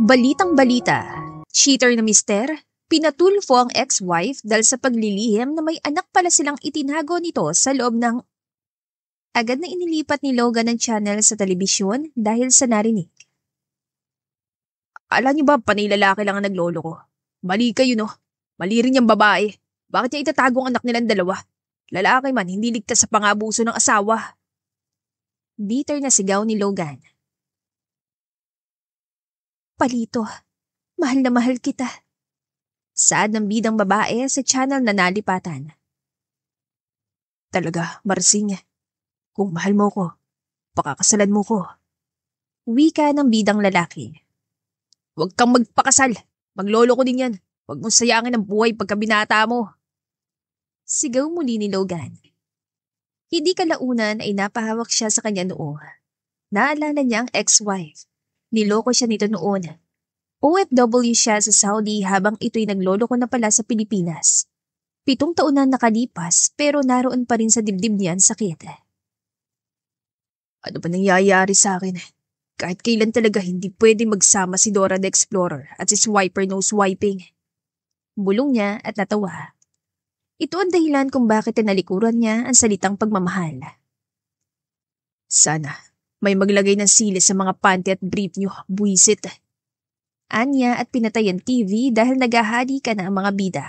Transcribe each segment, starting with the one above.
Balitang-balita, cheater na mister, pinatulfo ang ex-wife dahil sa paglilihim na may anak pala silang itinago nito sa loob ng... Agad na inilipat ni Logan ang channel sa telebisyon dahil sa narinig. Alam niyo ba, panay lalaki lang ang naglolo ko. Mali kayo, no? Mali rin yung babae. Bakit niya itatago ang anak nilang dalawa? Lalaki man, hindi ligtas sa pangabuso ng asawa. Bitter na sigaw ni Logan. Palito, mahal na mahal kita. Saad ng bidang babae sa channel na nalipatan. Talaga, Marsing. Kung mahal mo ko, pakakasalan mo ko. Wika ng bidang lalaki. Huwag kang magpakasal. Maglolo ko din yan. Huwag mong sayangin ang buhay pagka binata mo. Sigaw muli ni Logan. Hindi kalaunan ay napahawak siya sa kanya noon. Naalala niya ang ex-wife. Niloko siya nito noon. OFW siya sa Saudi habang ito'y nagloloko na pala sa Pilipinas. 7 taon na nakalipas pero naroon pa rin sa dibdib niya ang sakit. Ano ba nangyayari sa akin? Kahit kailan talaga hindi pwede magsama si Dora the Explorer at si Swiper no swiping. Bulong niya at natawa. Ito ang dahilan kung bakit tinalikuran niya ang salitang pagmamahal. Sana may maglagay ng sili sa mga panty at brief niyo, buwisit. Anya at pinatay ang TV dahil naghahadi ka na ang mga bida.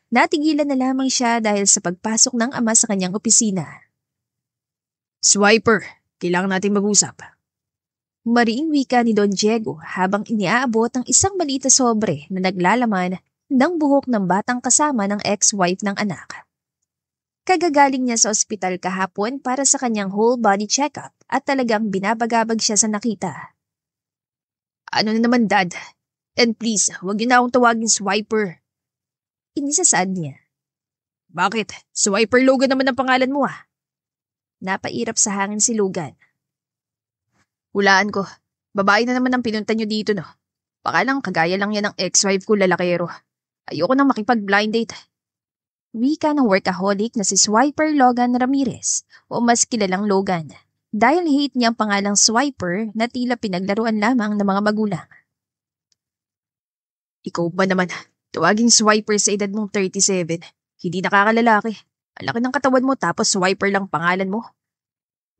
Natigilan na lamang siya dahil sa pagpasok ng ama sa kanyang opisina. Swiper, kailangan nating mag-usap. Mariing wika ni Don Diego habang iniaabot ang isang maliit na sobre na naglalaman ng buhok ng batang kasama ng ex-wife ng anak. Kagagaling niya sa ospital kahapon para sa kanyang whole body check-up at talagang binabagabag siya sa nakita. Ano na naman, Dad? And please, huwag niyo na akong tawagin Swiper. Inisasaad niya. Bakit? Swiper Logan naman ang pangalan mo ah. Napairap sa hangin si Logan. Hulaan ko. Babae na naman ang pinunta niyo dito, no? Baka lang kagaya lang yan ng ex-wife ko lalakero. Ayoko nang makipag-blind date. Wika ng workaholic na si Swiper Logan Ramirez o mas kilalang Logan dahil hate niya ang pangalang Swiper na tila pinaglaruan lamang ng mga magulang. Ikaw ba naman? Tuwaging Swiper sa edad mong 37. Hindi nakakalalaki. Ang laki ng katawan mo tapos Swiper lang pangalan mo.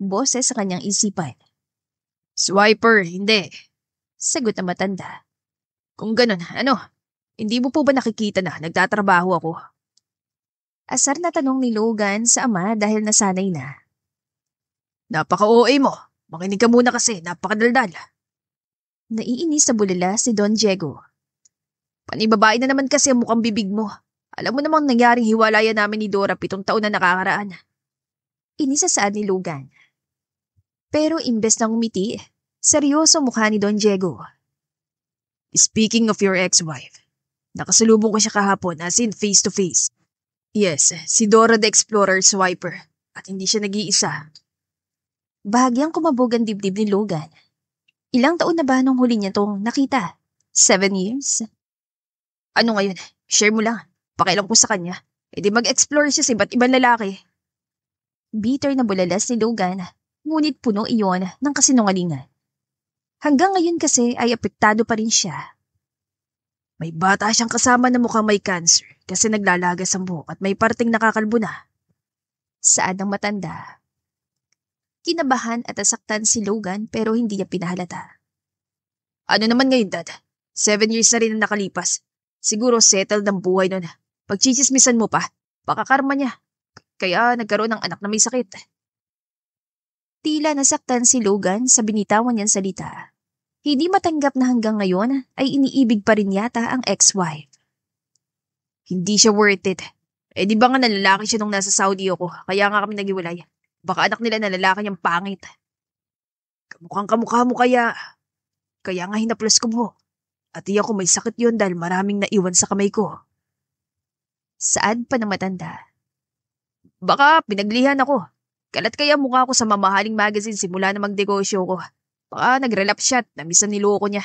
Boses sa kanyang isipan. Swiper, hindi. Sagot na matanda. Kung ganun, ano? Hindi mo po ba nakikita na nagtatrabaho ako? Asar na tanong ni Logan sa ama dahil nasanay na. Napaka-OA mo. Makinig ka muna kasi, napakadaldal. Naiinis sa bulala si Don Diego. Panibabae na naman kasi ang mukhang bibig mo. Alam mo namang nangyaring hiwalayan namin ni Dora 7 taon na nakakaraan. Inisasaad ni Logan. Pero imbes na ngumiti, seryoso mukha ni Don Diego. Speaking of your ex-wife, nakasalubong ko siya kahapon as in face to face. Yes, si Dora the Explorer Swiper at hindi siya nag-iisa. Bahagyang kumabog ang dibdib ni Logan. Ilang taon na ba nung huli niya tong nakita? 7 years? Ano ngayon? Share mo lang. Pakialam ko sa kanya. E di mag-explore siya sa iba't ibang lalaki. Bitter na bulalas ni Logan, ngunit puno iyon ng kasinungalingan. Hanggang ngayon kasi ay apektado pa rin siya. May bata siyang kasama na mukhang may cancer kasi naglalagas ang buhok at may parting nakakalbo na. Saad ng matanda. Kinabahan at nasaktan si Logan pero hindi niya pinahalata. Ano naman ngayon, Dad? 7 years na rin ang nakalipas. Siguro settled ang buhay nun. Pagchichismisan mo pa, baka karma niya. Kaya nagkaroon ng anak na may sakit. Tila nasaktan si Logan sa binitawan niyang salita. Hindi matanggap na hanggang ngayon ay iniibig pa rin yata ang ex-wife. Hindi siya worth it. Eh di ba nga nalalaki siya nung nasa Saudi ako, kaya nga kami naghiwalay. Baka anak nila na lalaki niyang pangit. Kamukhang kamukha mo kaya. Kaya nga hinaplos ko mo. At iya ko may sakit yun dahil maraming naiwan sa kamay ko. Saad pa ng matanda. Baka pinaglihan ako. Kalat kaya mukha ko sa mamahaling magazine simula na magnegosyo ko. Baka nag-relapse siya at namisan niloko niya.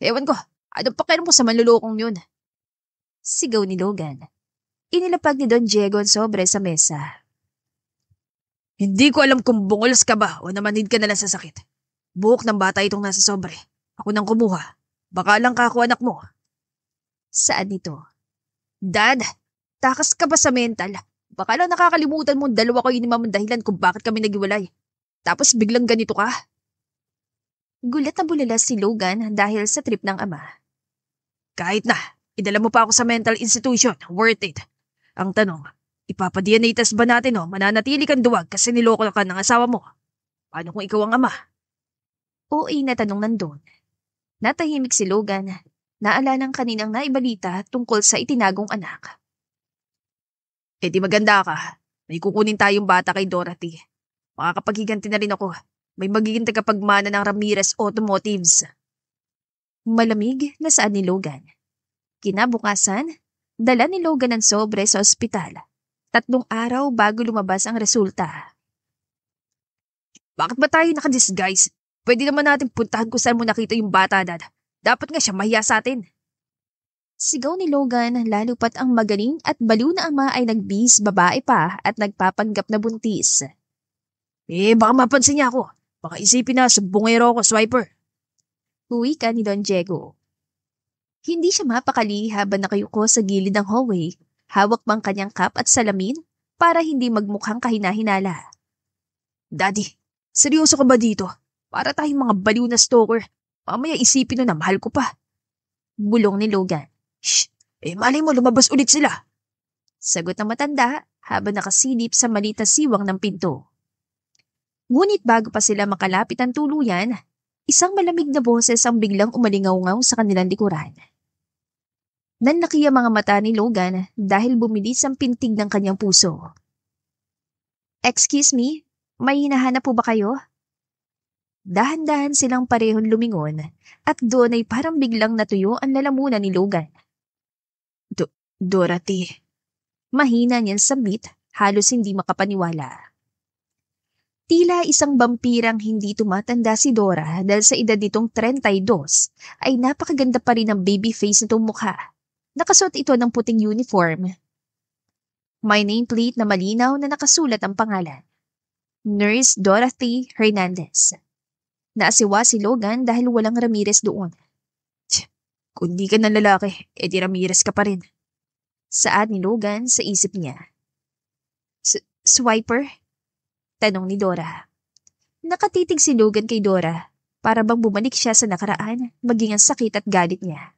Ewan ko, anong pakialam mo sa manlulokong yun? Sigaw ni Logan. Inilapag ni Don Diego ang sobre sa mesa. Hindi ko alam kung bungols ka ba o namanid ka na lang sa sakit. Buhok ng bata itong nasa sobre. Ako nang kumuha. Baka lang kako anak mo. Saan ito? Dad, takas ka ba sa mental? Baka lang nakakalimutan mo dalawa ko yun ang dahilan kung bakit kami naghiwalay. Tapos biglang ganito ka. Gulat na bulala si Logan dahil sa trip ng ama. Kahit na, idala mo pa ako sa mental institution. Worth it. Ang tanong, ipapa-DNA test ba natin o mananatili kang duwag kasi niloko ka ng asawa mo? Paano kung ikaw ang ama? OA na tanong nandun. Natahimik si Logan. Naalala ng kaninang naibalita tungkol sa itinagong anak. Eh di maganda ka. May kukunin tayong bata kay Dorothy. Makakapaghiganti na rin ako. May magiging tagapagmana ng Ramirez Automotives. Malamig na saan ni Logan. Kinabukasan, dala ni Logan ang sobre sa ospital. 3 araw bago lumabas ang resulta. Bakit ba tayo nakadisguise? Pwede naman natin puntahan kung saan mo nakita yung bata, Dad. Dapat nga siya mahiya sa atin. Sigaw ni Logan lalo pat ang magaling at baliw na ama ay nagbihis babae pa at nagpapanggap na buntis. Baka mapansin niya ako. Baka isipin na sumbongero ako, swiper. Uwi ka ni Don Diego. Hindi siya mapakali habang nakayuko sa gilid ng hallway, hawak mang kanyang cup at salamin para hindi magmukhang kahina-hinala. Daddy, seryoso ka ba dito? Para tayong mga baliw na stalker. Mamaya isipin na mahal ko pa. Bulong ni Logan. Shh! Malay mo lumabas ulit sila. Sagot ng matanda habang nakasilip sa maliit na siwang ng pinto. Ngunit bago pa sila makalapit ng tuluyan, isang malamig na boses ang biglang umalingaw-ngaw sa kanilang likuran. Nanlaki ang mga mata ni Logan dahil bumilis ang pintig ng kanyang puso. Excuse me, may hinahanap po ba kayo? Dahan-dahan silang parehon lumingon at doon ay parang biglang natuyo ang lalamunan ni Logan. Dorothy. Mahina niyang sabit, halos hindi makapaniwala. Tila isang vampirang hindi tumatanda si Dora dahil sa edad nitong 32 ay napakaganda pa rin ang baby face nitong mukha. Nakasuot ito ng puting uniform. May nameplate na malinaw na nakasulat ang pangalan. Nurse Dorothy Hernandez. Naasiwa si Logan dahil walang Ramirez doon. Kung di ka ng lalaki, di Ramirez ka pa rin. Saad ni Logan sa isip niya. Swiper? Tanong ni Dora. Nakatitig si Logan kay Dora para bang bumalik siya sa nakaraan maging ang sakit at galit niya.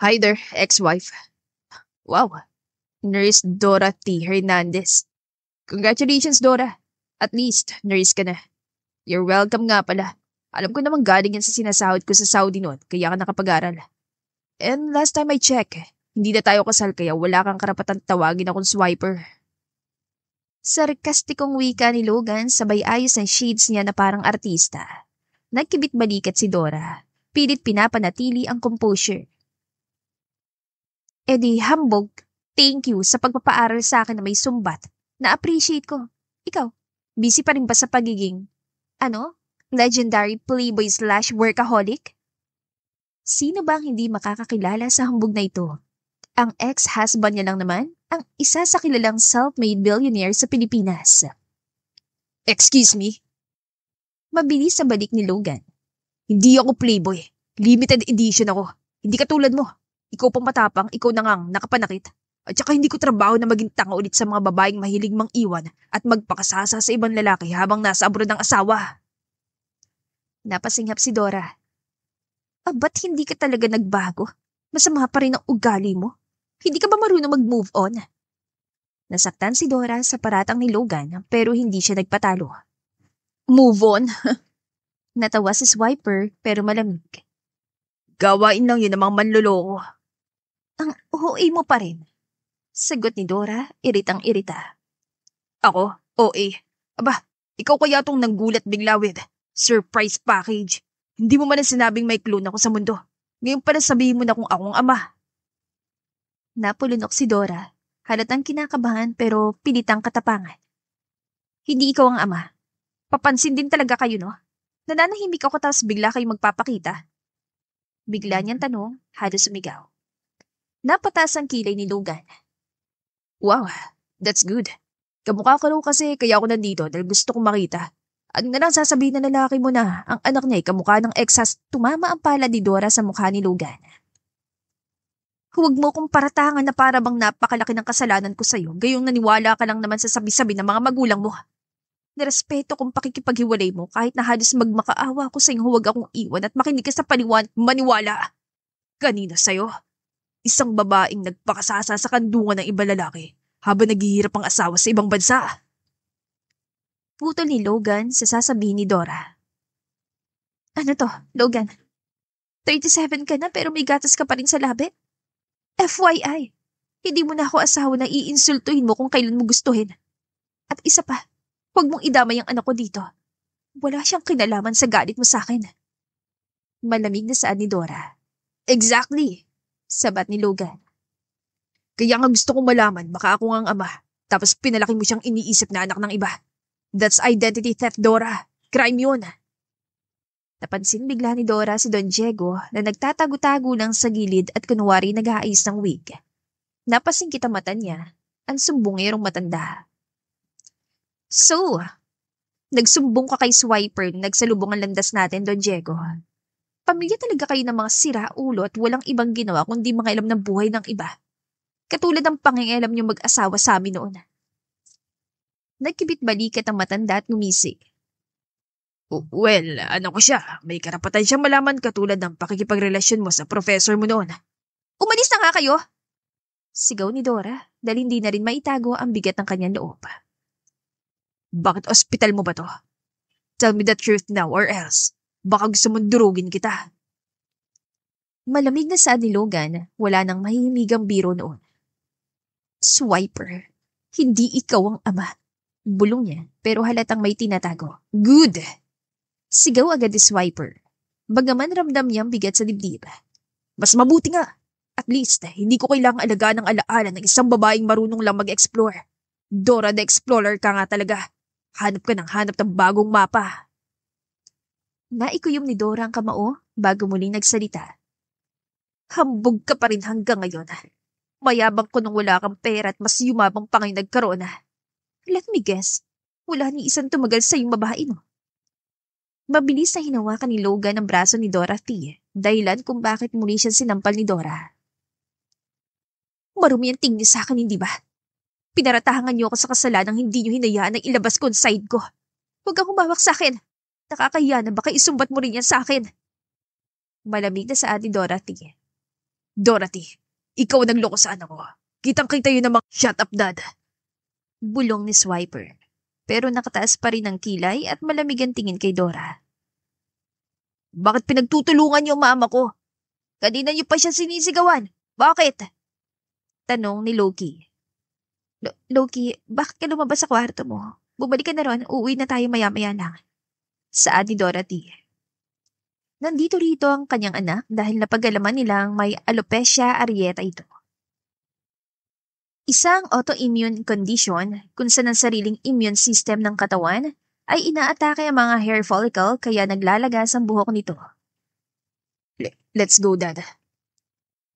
Hi there, ex-wife. Wow, Nurse Dorothy Hernandez. Congratulations, Dora. At least, nurse ka na. You're welcome nga pala. Alam ko namang galing yan sa sinasahod ko sa Saudi noon, kaya ka nakapag-aral. And last time I check, hindi na tayo kasal kaya wala kang karapatan tawagin akong swiper. Sarkastikong wika ni Logan sabay ayos ng shades niya na parang artista. Nagkibit balikat si Dora. Pilit pinapanatili ang composure. Hambog, thank you sa pagpapaaral sa akin na may sumbat. Na-appreciate ko. Ikaw, busy pa rin ba sa pagiging, legendary playboy/workaholic? Sino ba ang hindi makakakilala sa hambog na ito? Ang ex-husband niya lang naman, ang isa sa kilalang self-made billionaire sa Pilipinas. Excuse me? Mabilis sa balik ni Logan. Hindi ako playboy. Limited edition ako. Hindi katulad mo. Ikaw pang matapang, ikaw na ngang nakapanakit. At saka hindi ko trabaho na maging tanga ulit sa mga babaeng mahilig mang iwan at magpakasasa sa ibang lalaki habang nasa abroad ng asawa. Napasinghap si Dora. Ba't hindi ka talaga nagbago? Masama pa rin ang ugali mo. Hindi ka ba marunong mag-move on? Nasaktan si Dora sa paratang ni Logan pero hindi siya nagpatalo. Move on? Natawa si Swiper pero malamig. Gawain lang yun ng mga manloloko. Ang OA mo pa rin. Sagot ni Dora, iritang-irita. Ako? OA? Aba, ikaw kaya tong nanggulat bigla with surprise package. Hindi mo man ang sinabing may clone ako sa mundo. Ngayon pala sabihin mo na kung akong ama. Napulunok si Dora, halatang kinakabahan pero pilitang katapangan. Hindi ikaw ang ama. Papansin din talaga kayo, no? Nananahimik ako tapos bigla kayo magpapakita. Bigla niyang tanong, halos sumigaw. Napataas ang kilay ni Logan. Wow, that's good. Kamukha ka raw kasi kaya ako nandito dahil gusto kong makita. Ano na lang sasabihin ng lalaki mo na ang anak niya ay kamukha ng exas? Tumama ang pala ni Dora sa mukha ni Logan. Huwag mo kong paratangan na para bang napakalaki ng kasalanan ko sa'yo, gayong naniwala ka lang naman sa sabi-sabi ng mga magulang mo. Nirespeto kong pakikipaghiwalay mo kahit na halos magmakaawa ko sa'yo huwag akong iwan at makinig ka sa maniwala. Kanina sa'yo, isang babaeng nagpakasasa sa kandungan ng ibang lalaki habang naghihirap ang asawa sa ibang bansa. Putol ni Logan sa sasabihin ni Dora. Ano to, Logan? 37 ka na pero may gatas ka pa rin sa labi? FYI, hindi mo na ako asawa na iinsultuhin mo kung kailan mo gustuhin. At isa pa, huwag mong idamay ang anak ko dito. Wala siyang kinalaman sa galit mo sa akin. Malamig na saad ni Dora. Exactly, sabat ni Logan. Kaya nga gusto kong malaman baka ako nga ang ama, tapos pinalaki mo siyang iniisip na anak ng iba. That's identity theft, Dora. Crime yun. Napansin bigla ni Dora si Don Diego na nagtatago-tago lang sa gilid at kunwari nag-aayos ng wig. Napasingkit ang mata niya, ang sumbongerong matanda. So, nagsumbong ka kay Swiper na nagsalubong ang landas natin, Don Diego. Pamilya talaga kayo ng mga sira-ulo at walang ibang ginawa kundi mga alam ng buhay ng iba. Katulad ng pangingialam niyo mag-asawa sa amin noon. Nagkibit-balikat ang matanda at ngumisi. Well, ano ko siya, may karapatan siyang malaman katulad ng pakikipagrelasyon mo sa professor mo noon. Umalis na nga kayo! Sigaw ni Dora dahil hindi na rin maitago ang bigat ng kanyang loob. Bakit ospital mo ba to? Tell me the truth now or else, baka gusto mong durugin kita. Malamig na saad ni Logan, wala nang mahihimigang biro noon. Swiper, hindi ikaw ang ama. Bulong niya pero halatang may tinatago. Good! Sigaw agad ni Swiper. Bagaman ramdam niyang bigat sa dibdib. Mas mabuti nga. At least, hindi ko kailangang alagaan ng alaala ng isang babaeng marunong lang mag-explore. Dora the Explorer ka nga talaga. Hanap ka ng bagong mapa. Naikuyom ni Dora ang kamao bago muling nagsalita. Hambog ka pa rin hanggang ngayon. Mayabang ko nung wala kang pera at mas yumabang pa ngayon nagkaroon na. Let me guess, wala ni isang tumagal sa iyong babae mo. Mabilis na hinawakan ni Logan ang braso ni Dorothy, dahilan kung bakit muli siya sinampal ni Dora. Marumi ang tingin niyo sa akin, hindi ba? Pinaratahangan niyo ako sa kasalanang hindi niyo hinayaan na ilabas ko ang side ko. Huwag kang humawak sa akin. Nakakahiya na baka isumbat mo rin yan sa akin. Malamig na saad ni Dorothy. Dorothy, ikaw ang nagloko sa anak ko. Kitang-kita yun namang shut up, Dad. Bulong ni Swiper. Pero nakataas pa rin ang kilay at malamig ang tingin kay Dora. Bakit pinagtutulungan niyo ang mama ko? Kanina niyo pa siya sinisigawan. Bakit? Tanong ni Loki. Loki, bakit ka lumabas sa kwarto mo? Bumalik ka na ron, uuwi na tayo maya-maya lang. Saad ni Dorothy. Nandito rito ang kanyang anak dahil napag-alaman nilang may alopecia areata ito. Isang autoimmune condition kung saan ang sariling immune system ng katawan ay inaatake ang mga hair follicle kaya naglalagas ang buhok nito. Let's go, Dad.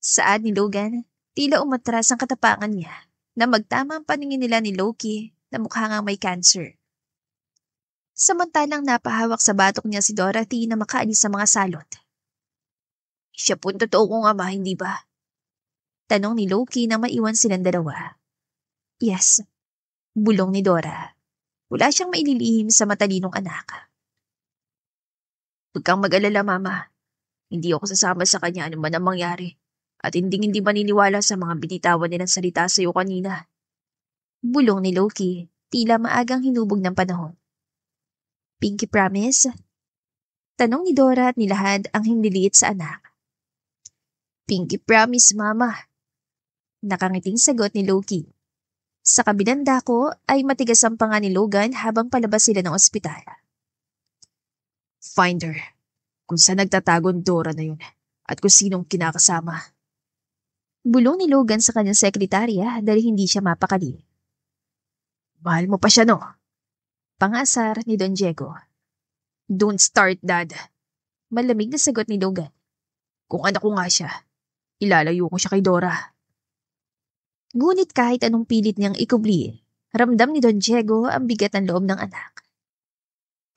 Saad ni Logan, tila umatras ang katapangan niya na magtama ang paningin nila ni Loki na mukha ngang may cancer. Samantalang napahawak sa batok niya si Dorothy na makaalis sa mga salot. Siya po totoo kong ama, hindi ba? Tanong ni Loki na maiwan silang dalawa. Yes, bulong ni Dora. Wala siyang maililihim sa matalinong anak. Huwag kang mag-alala, Mama. Hindi ako sasama sa kanya anuman ang mangyari. At hindi maniniwala sa mga binitawan nilang salita sa iyo kanina. Bulong ni Loki, tila maagang hinubog ng panahon. Pinky promise? Tanong ni Dora at nilahad ang hiniliit sa anak. Pinky promise, Mama. Nakangiting sagot ni Loki. Sa kabilang dako ay matigas ang panga ni Logan habang palabas sila ng ospital. Find her. Kung saan nagtatago ang Dora na yun at kung sinong kinakasama. Bulong ni Logan sa kanyang sekretarya dahil hindi siya mapakali. Mahal mo pa siya, no? Pangasar ni Don Diego. Don't start, Dad. Malamig na sagot ni Logan. Kung anak ko nga siya, ilalayo ko siya kay Dora. Ngunit kahit anong pilit niyang ikubli, ramdam ni Don Diego ang bigat ng loob ng anak.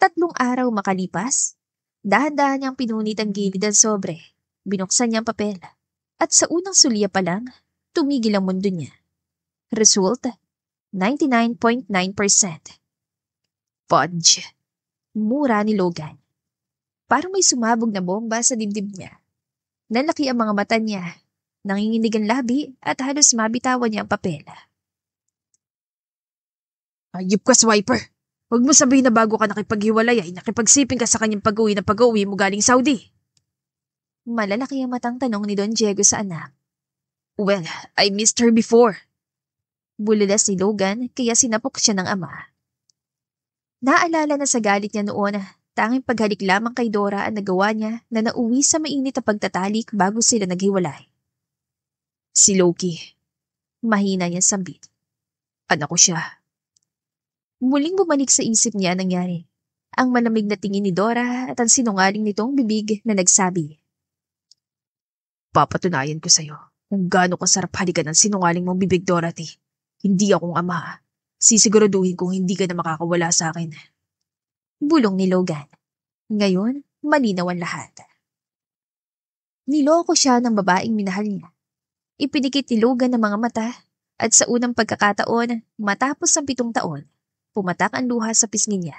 3 araw makalipas, dahan-dahan niyang pinunit ang gilid ng sobre, binuksan niya ang papel, at sa unang sulya pa lang, tumigil ang mundo niya. Result, 99.9%. Fudge. Mura ni Logan. Parang may sumabog na bomba sa dibdib niya. Nalaki ang mga mata niya, nanginginig ang labi at halos mabitawan niya ang papel. Ayup ka, Swiper. Huwag mo sabihin na bago ka nakipaghiwalay ay nakipagsiping ka sa kanyang pag-uwi mo galing Saudi. Malalaki ang matang tanong ni Don Diego sa anak. Well, I missed her before. Bulalas ni Logan kaya sinapok siya ng ama. Naalala na sa galit niya noon, tanging paghalik lamang kay Dora ang nagawa niya na nauwi sa mainit na pagtatalik bago sila naghiwalay. Si Loki. Mahina niyang sambit. Anak ko siya. Muling bumalik sa isip niya ang nangyari. Ang malamig na tingin ni Dora at ang sinungaling nitong bibig na nagsabi. Papatunayan ko sa'yo kung gaano kasarap halikan ng sinungaling mong bibig, Dorothy. Hindi akong ama. Sisiguraduhin kong hindi ka na makakawala sa akin. Bulong ni Logan. Ngayon, malinaw ang lahat. Niloko siya ng babaeng minahal niya. Ipinikit ni Logan ang mga mata at sa unang pagkakataon, matapos ang 7 taon, pumatak ang luha sa pisngi niya.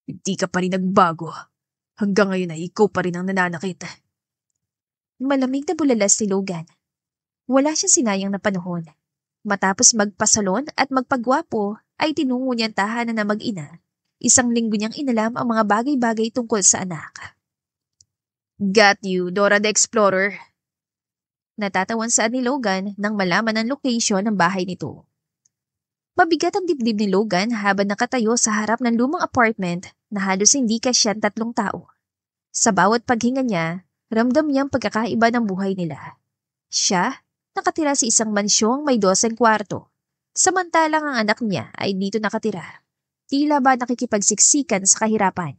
Hindi ka pa rin nagbago. Hanggang ngayon ay ikaw pa rin ang nananakit. Malamig na bulalas si Logan. Wala siyang sinayang na panahon. Matapos magpasalon at magpagwapo ay tinungo niya ang tahanan na mag-ina. 1 linggo niyang inalam ang mga bagay-bagay tungkol sa anak. Got you, Dora the Explorer. Natatawan saan ni Logan nang malaman ang location ng bahay nito. Mabigat ang dibdib ni Logan habang nakatayo sa harap ng lumang apartment na halos hindi kasyan 3 tao. Sa bawat paghinga niya, ramdam niyang pagkakaiba ng buhay nila. Siya, nakatira sa isang mansyong may 12 kwarto. Samantalang ang anak niya ay dito nakatira. Tila ba nakikipagsiksikan sa kahirapan.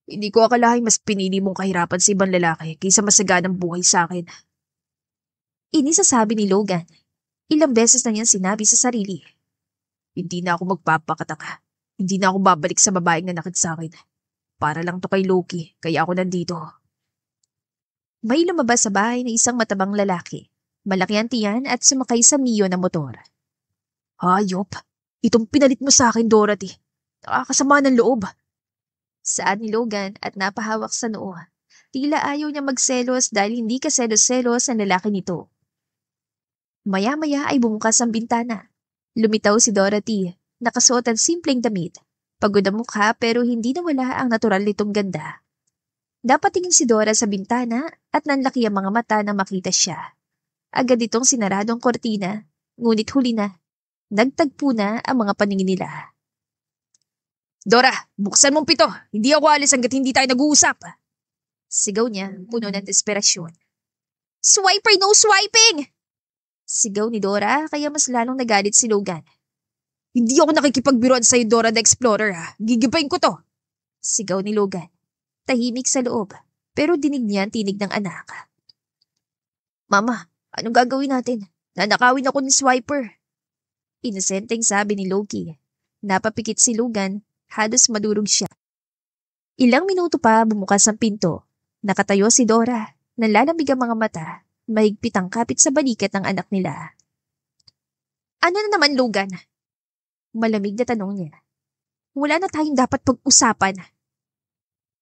Hindi ko akalaing mas pinili mong kahirapan sa ibang lalaki kaysa masaganang buhay sa akin. Inisasabi ni Logan. Ilang beses na niyang sinabi sa sarili. Hindi na ako magpapakataka. Hindi na ako babalik sa babaeng nanakit sa akin. Para lang to kay Loki, kaya ako nandito. May lumabas sa bahay na isang matabang lalaki. Malaki ang tiyan at sumakay sa Mio na motor. Hayop, itong pinalit mo sa akin, Dorothy. Nakakasama ng loob. Saan ni Logan at napahawak sa noo. Tila ayaw niya magselos dahil hindi ka selos-selos ang lalaki nito. Maya-maya ay bumukas ang bintana. Lumitaw si Dorothy, nakasuot ang simpleng damit. Pagod ang mukha pero hindi nawala ang natural nitong ganda. Napatingin si Dora sa bintana at nanlaki ang mga mata na makita siya. Agad itong sinaradong kortina, ngunit huli na. Nagtagpo na ang mga paningin nila. Dora, buksan mong pito. Hindi ako alis hanggat hindi tayo nag-uusap. Sigaw niya, puno ng desperasyon. Swiper, no swiping! Sigaw ni Dora kaya mas lalong nagalit si Logan. Hindi ako nakikipagbiruan sa'yo, Dora the Explorer, ha. Gigibayin ko to. Sigaw ni Logan. Tahimik sa loob, pero dinig niya ang tinig ng anak. Mama, anong gagawin natin? Nanakawin ako ni Swiper. Inosenteng sabi ni Loki. Napapikit si Logan, halos madurog siya. Ilang minuto pa bumukas ang pinto. Nakatayo si Dora, nanlalamig ang mga mata. Mahigpit ang kapit sa balikat ng anak nila. Ano na naman, Logan? Malamig na tanong niya. Wala na tayong dapat pag-usapan.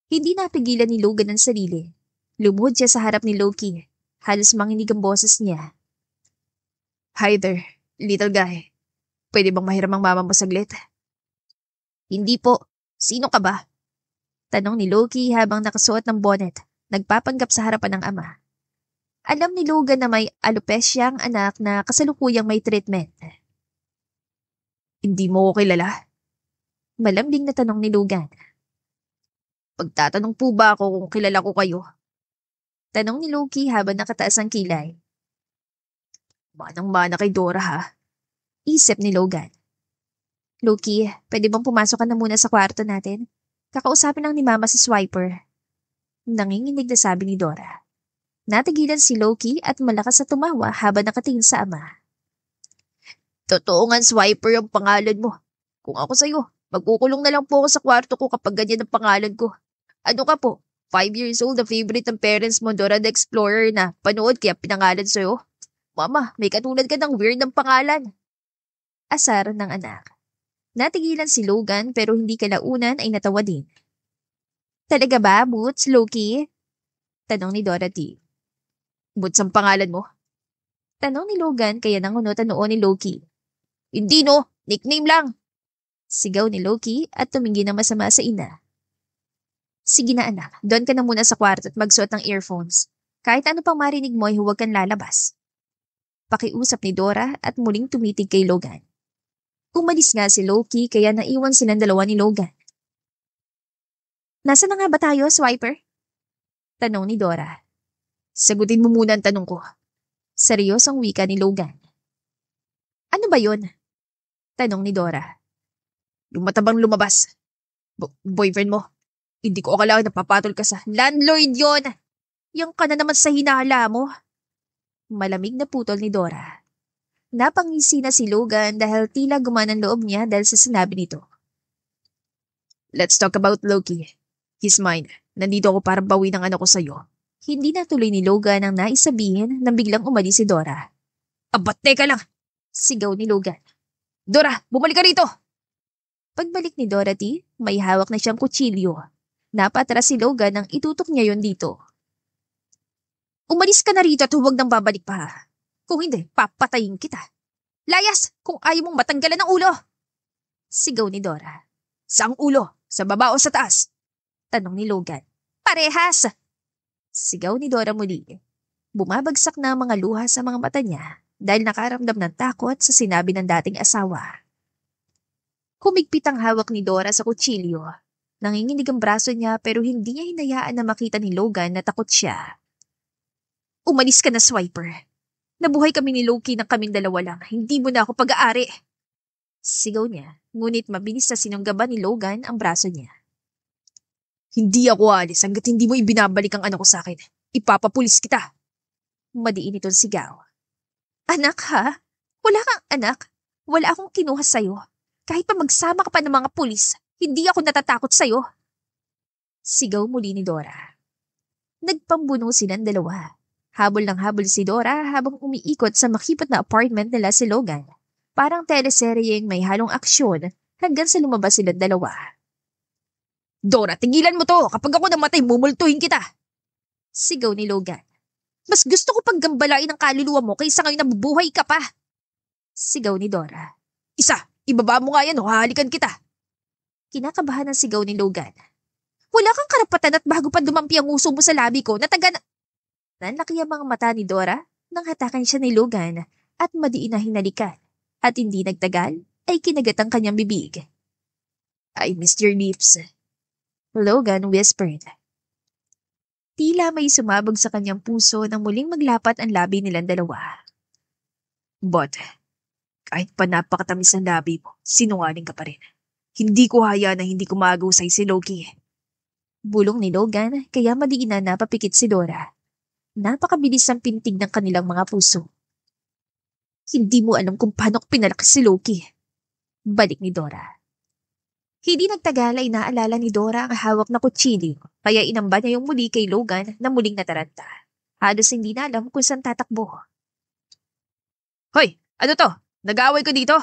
Hindi napigilan ni Logan ang sarili. Lumuhod siya sa harap ni Loki. Halos manginig ang boses niya. Hi there, little guy. Pwede bang mahiram ang mama mo saglit? Hindi po. Sino ka ba? Tanong ni Loki habang nakasuot ng bonnet. Nagpapanggap sa harapan ng ama. Alam ni Logan na may alopecia ang anak na kasalukuyang may treatment. Hindi mo ko kilala? Malambing na tanong ni Logan. Pagtatanong po ba ako kung kilala ko kayo? Tanong ni Loki habang nakataas ang kilay. Manang-mana kay Dora, ha? Isip ni Logan. Loki, pwede bang pumasok ka na muna sa kwarto natin? Kakausapin lang ni Mama si Swiper. Nanginginig na sabi ni Dora. Natigilan si Loki at malakas na tumawa habang nakatingin sa ama. Totoo nga, Swiper yung pangalan mo. Kung ako sa'yo, Magkukulong na lang po ako sa kwarto ko kapag ganyan ang pangalan ko. Ano ka po? 5 years old na favorite ng parents mo, Dora the Explorer na panood kaya pinangalan sa'yo? Mama, may katulad ka ng weird ng pangalan. Asar ng anak. Natigilan si Logan pero hindi kalaunan ay natawa din. Talaga ba, Boots, Loki? Tanong ni Dorothy. Boots ang pangalan mo? Tanong ni Logan kaya nangunot ang noo ni Loki. Hindi no, nickname lang. Sigaw ni Loki at tumingin na masama sa ina. Sige na anak, doon ka na muna sa kwarto at magsuot ng earphones. Kahit ano pang marinig mo ay huwag kang lalabas. Pakiusap ni Dora at muling tumitig kay Logan. Umalis nga si Loki kaya naiwan silang dalawa ni Logan. Nasaan na nga ba tayo, Swiper? Tanong ni Dora. Sagutin mo muna ang tanong ko. Seryosong wika ni Logan. Ano ba yun? Tanong ni Dora. Yung matabang lumabas. Boyfriend mo. Hindi ko akalain napapatol ka sa landlord yon. Yung ka na naman sa hinala mo. Malamig na putol ni Dora. Napangisi na si Logan dahil tila gumanang loob niya dahil sa sinabi nito. Let's talk about Loki. He's mine. Nandito ako para bawi ng anak ko sa'yo. Hindi natuloy ni Logan ang naisabihin nang biglang umalis si Dora. Abat, teka lang! Sigaw ni Logan. Dora, bumalik ka rito! Pagbalik ni Dorothy, may hawak na siyang kutsilyo. Napatras si Logan nang itutok niya yon dito. Umalis ka na rito at huwag nang babalik pa. Kung hindi, papatayin kita. Layas, kung ayaw mong matanggalan ng ulo! Sigaw ni Dora. Saang ulo? Sa baba o sa taas? Tanong ni Logan. Parehas! Sigaw ni Dora muli. Bumabagsak na ang mga luha sa mga mata niya dahil nakaramdam ng takot sa sinabi ng dating asawa. Kumigpit ang hawak ni Dora sa kutsilyo. Nanginginig ang braso niya pero hindi niya hinayaan na makita ni Logan na takot siya. Umalis ka na, Swiper. Nabuhay kami ni Loki ng kaming dalawa lang. Hindi mo na ako pag-aari. Sigaw niya, ngunit mabilis na sinunggaban ni Logan ang braso niya. Hindi ako alis hanggat hindi mo ibinabalik ang anak ko sa akin. Ipapapulis kita. Madiin itong sigaw. Anak ha? Wala kang anak. Wala akong kinuha sa'yo. Kahit pa magsama ka pa ng mga pulis, hindi ako natatakot sa'yo. Sigaw muli ni Dora. Nagpambuno silang dalawa. Habol ng habol si Dora habang umiikot sa makipot na apartment nila si Logan. Parang teleseryeng may halong aksyon hanggang sa lumabas silang dalawa. Dora, tigilan mo to! Kapag ako namatay, mumultuhin kita! Sigaw ni Logan. Mas gusto ko pang gambalain ang kaluluwa mo kaysa ngayon nabubuhay ka pa! Sigaw ni Dora. Isa, ibaba mo nga yan o hahalikan kita! Kinakabahan ang sigaw ni Logan. Wala kang karapatan at bago pa dumampi ang uso mo sa labi ko, Nanlaki ang mga mata ni Dora nang hatakan siya ni Logan at madiin na hinalikan. At hindi nagtagal ay kinagat ang kanyang bibig. I missed your lips. Logan whispered. Tila may sumabog sa kanyang puso nang muling maglapat ang labi nilang dalawa. But, kahit pa napakatamis ang labi mo, sinungaling ka pa rin. Hindi ko haya na hindi ko maagusay si Loki. Bulong ni Logan kaya madiin na napapikit si Dora. Napakabilis ang pintig ng kanilang mga puso. Hindi mo alam kung paano ko pinalaki si Loki. Balik ni Dora. Hindi nagtagal ay naalala ni Dora ang hawak na kutsilyo, kaya inamba niya yung muli kay Logan na muling nataranta. Halos hindi na alam kung saan tatakbo. Hoy! Ano to? Nag-aaway ko dito?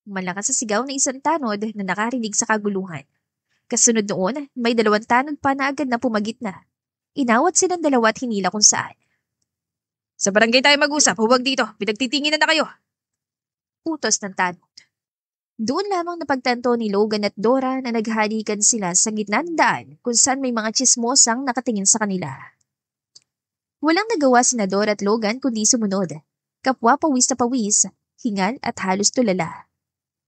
Malakas sa sigaw ng isang tanod na nakarinig sa kaguluhan. Kasunod noon, may 2 tanod pa na agad na pumagit na. Inawat silang dalawa at hinila kung saan. Sa barangay tayo mag-usap, huwag dito. Pinagtitinginan na kayo. Utos ng tanod. Doon lamang napagtanto ni Logan at Dora na naghalikan sila sa gitna ng daan kung saan may mga tsismosang nakatingin sa kanila. Walang nagawa sina Dora at Logan kundi sumunod. Kapwa pawis na pawis, hingal at halos tulala.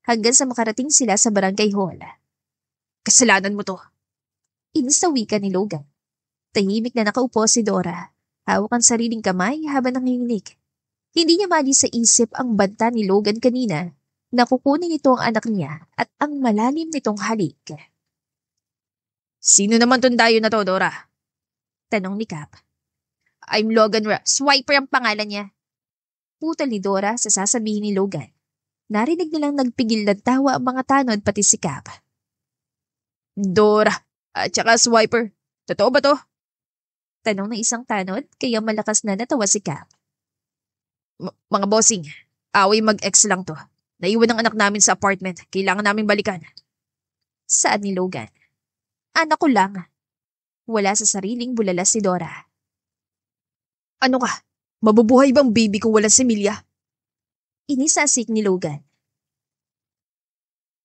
Hanggang sa makarating sila sa barangay hall. Kasalanan mo to. Inisawi ka ni Logan. Tahimik na nakaupo si Dora. Hawak ang sariling kamay habang nanginginig. Hindi niya maalis sa isip ang banta ni Logan kanina na kukunin nito ang anak niya at ang malalim nitong halik. Sino naman tundayo na to, Dora? Tanong ni Cap. I'm Logan Swiper ang pangalan niya. Putol ni Dora sa sasabihin ni Logan. Narinig nilang nagpigil ng tawa ang mga tanod pati si Cap. Dora, at saka Swiper. Totoo ba to? Tanong ng isang tanod kaya malakas na natawa si Cap. Mga bossing, away mag-ex lang to. Naiwan ang anak namin sa apartment. Kailangan naming balikan. Saan ni Logan? Anak ko lang. Wala sa sariling bulala si Dora. Ano ka? Mabubuhay bang baby kung wala si Milya? Inisasik ni Logan.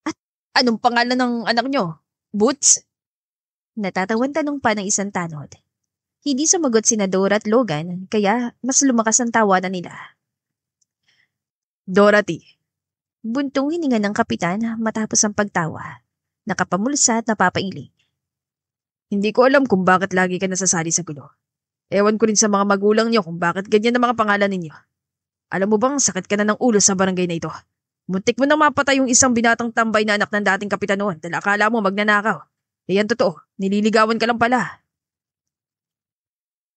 At anong pangalan ng anak nyo? Boots? Natatawan tanong pa ng isang tanod. Hindi sumagot sina Dora at Logan kaya mas lumakas ang tawanan nila. Dorothy. Buntong hininga ng kapitan matapos ang pagtawa. Nakapamulsa at napapailing. Hindi ko alam kung bakit lagi ka nasasali sa gulo. Ewan ko rin sa mga magulang niyo kung bakit ganyan ang mga pangalan ninyo. Alam mo bang sakit ka na ng ulo sa barangay na ito? Muntik mo nang mapatay yung isang binatang tambay na anak ng dating kapitan noon dahil akala mo magnanakaw. E yan totoo, nililigawan ka lang pala.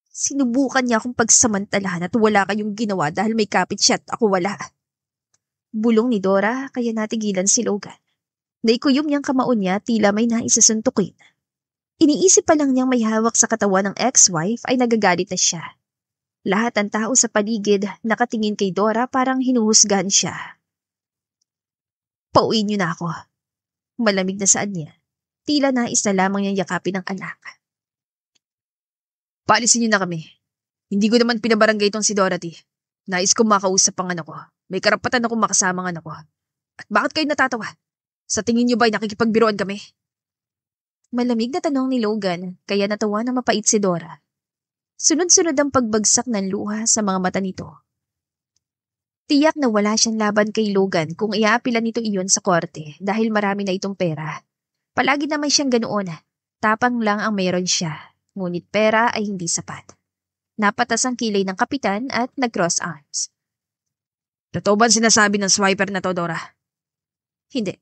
Sinubukan niya akong pagsamantalahan at wala kayong ginawa dahil may kapit siya at ako wala. Bulong ni Dora kaya natigilan si Logan. Naikuyom niyang kamaon niya tila may naisasuntukin. Iniisip pa lang niyang may hawak sa katawan ng ex-wife ay nagagalit na siya. Lahat ng tao sa paligid nakatingin kay Dora parang hinuhusgahan siya. Pauwiin niyo na ako. Malamig na saan niya. Tila nais na lamang niyang yakapin ang anak. Paalisin niyo na kami. Hindi ko naman pinabarangay itong si Dorothy. Nais kong makausap ang anak ko. May karapatan akong makasama ang anak ko. At bakit kayo natatawa? Sa tingin niyo ba'y nakikipagbiruan kami? Malamig na tanong ni Logan kaya natawa na mapait si Dora. Sunod-sunod ang pagbagsak ng luha sa mga mata nito. Tiyak na wala siyang laban kay Logan kung iaapilan nito iyon sa korte dahil marami na itong pera. Palagi naman siyang ganoon. Tapang lang ang mayroon siya, ngunit pera ay hindi sapat. Napatas ang kilay ng kapitan at nag-cross arms. Totoo ba sinasabi ng swiper na to, Dora? Hindi.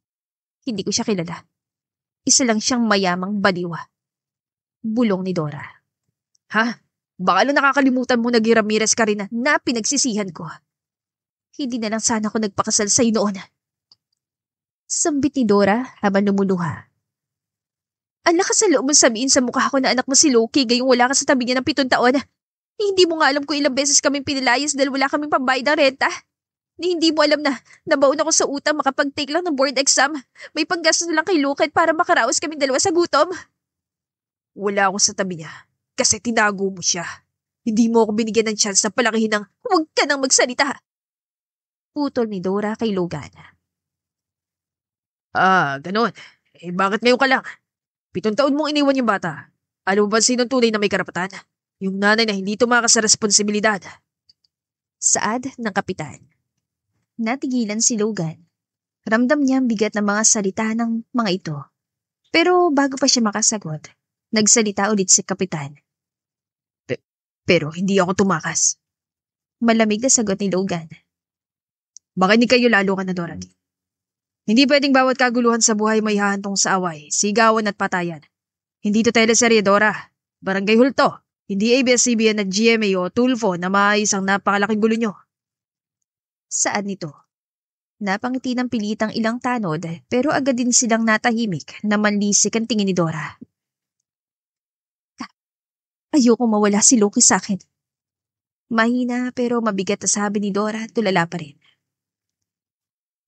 Hindi ko siya kilala. Isa lang siyang mayamang baliwa. Bulong ni Dora. Ha? Baka lang nakakalimutan mo naging Ramirez ka rin na pinagsisihan ko. Hindi na lang sana ako nagpakasal sa'yo noon. Sambit ni Dora habang lumuluha. Ang lakas sa loob mo sabihin sa mukha ko na anak mo si Loki gayong wala ka sa tabi niya ng 7 taon. Hindi mo nga alam kung ilang beses kaming pinilayas dahil wala kaming pambayad ng renta. Hindi mo alam na nabaon ako sa utang makapag-take lang ng board exam. May panggastos na lang kay Luke para makaraos kaming dalawa sa gutom. Wala ako sa tabi niya kasi tinago mo siya. Hindi mo ako binigyan ng chance na palakihin ng huwag ka nang magsalita. Putol ni Dora kay Logan. Ganon. Bakit ngayon ka lang? 7 taon mong iniwan yung bata. Alam mo ba sinong tunay na may karapatan? Yung nanay na hindi tumakas sa responsibilidad. Saad ng kapitan. Natigilan si Logan. Ramdam niya ang bigat ng mga salita ng mga ito. Pero bago pa siya makasagot, nagsalita ulit si kapitan. Pero hindi ako tumakas. Malamig na sagot ni Logan. Baka hindi kayo lalo ka na, Dorothy. Hindi pwedeng bawat kaguluhan sa buhay may hahantong sa away, sigawan at patayan. Hindi to teleserye, Dora. Barangay Hulto. Hindi ABS-CBN at GMA o Tulfo na maayos ang napakalaking gulo nyo. Saan nito? Napangiti ng pilitang ilang tanod pero agad din silang natahimik na manlisik ang tingin ni Dora. Ayoko mawala si Loki sa akin. Mahina pero mabigat na sabi ni Dora tulala pa rin.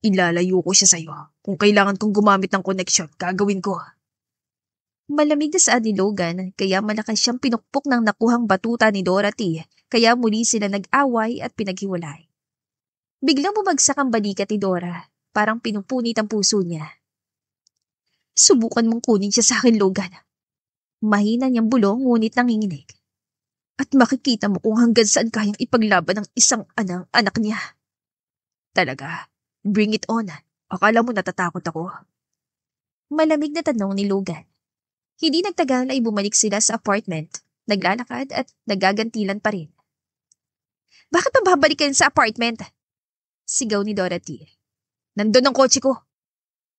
Ilalayo ko siya sa'yo. Kung kailangan kong gumamit ng connection, gagawin ko. Malamig na saad ni Logan kaya malakas siyang pinukpok ng nakuhang batuta ni Dorothy kaya muli sila nag-away at pinaghiwalay. Biglang bumagsak ang balikat ni Dora, parang pinupunit ang puso niya. Subukan mong kunin siya sa akin, Logan. Mahina niyang bulong ngunit nanginginig. At makikita mo kung hanggang saan kayang ipaglaban ng isang anak niya. Talaga? Bring it on. Akala mo natatakot ako? Malamig na tanong ni Logan. Hindi nagtagal ay bumalik sila sa apartment, naglalakad at nagagantilan pa rin. Bakit pa babalik kayo sa apartment? Sigaw ni Dorothy. Nandun ang kotse ko.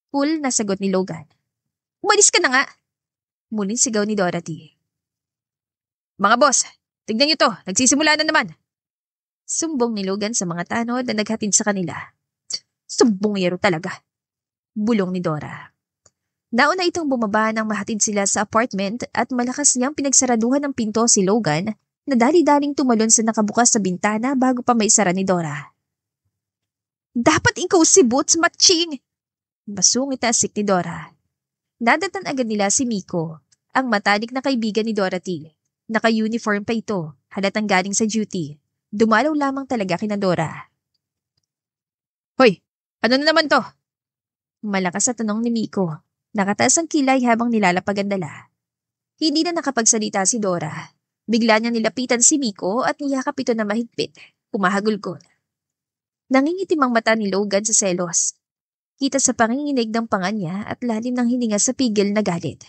Cool na sagot ni Logan. Umalis ka na nga. Muling sigaw ni Dorothy. Mga boss, tignan niyo to. Nagsisimula na naman. Sumbong ni Logan sa mga tanod na naghatid sa kanila. Sumbongero talaga. Bulong ni Dora. Nauna itong bumaba nang mahatid sila sa apartment at malakas niyang pinagsaraduhan ng pinto si Logan na dali-daling tumalon sa nakabukas sa bintana bago pa maisara ni Dora. Dapat ikaw si Boots, Matching! Basungit na asik ni Dora. Nadatan agad nila si Miko, ang matalik na kaibigan ni Dorothy. Naka-uniform pa ito, halatang galing sa duty. Dumalaw lamang talaga kina Dora. Hoy, ano na naman to? Malakas sa tanong ni Miko. Nakataas ang kilay habang nilalapag ang dala. Hindi na nakapagsalita si Dora. Bigla niya nilapitan si Miko at niyakap ito na mahigpit. Kumahagulgol. Nangingitim ang mata ni Logan sa selos. Kita sa panginginig ng panga niya at lalim ng hininga sa pigil na galit.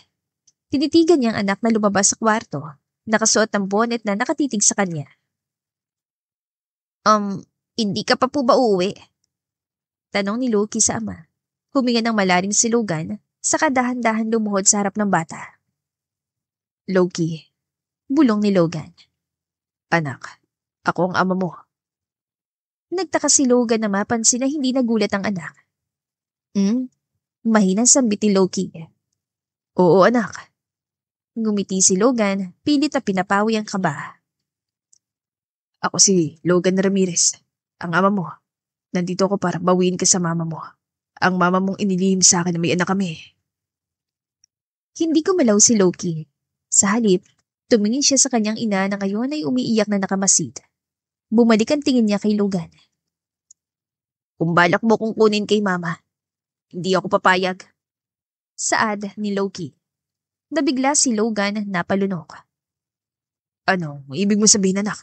Tinitigan niya ang anak na lumabas sa kwarto, nakasuot ng bonnet na nakatitig sa kanya. Hindi ka pa po ba uuwi? Tanong ni Loki sa ama. Huminga ng malalim si Logan, saka dahan-dahan lumuhod sa harap ng bata. Loki, bulong ni Logan. Anak, ako ang ama mo. Nagtaka si Logan na mapansin na hindi nagulat ang anak. Mahinang sambit ni Loki. Oo, anak. Ngumiti si Logan, pilit na pinapawi ang kaba. Ako si Logan Ramirez, ang ama mo. Nandito ako para bawiin ka sa mama mo. Ang mama mong inilihim sa akin na may anak kami. Hindi gumalaw si Loki. Sa halip, tumingin siya sa kanyang ina na ngayon ay umiiyak na nakamasid. Bumalik ang tingin niya kay Logan. Kung balak mo kong kunin kay mama, hindi ako papayag. Saad ni Loki. Nabigla si Logan na palunok. Ano, ibig mo sabihin, anak?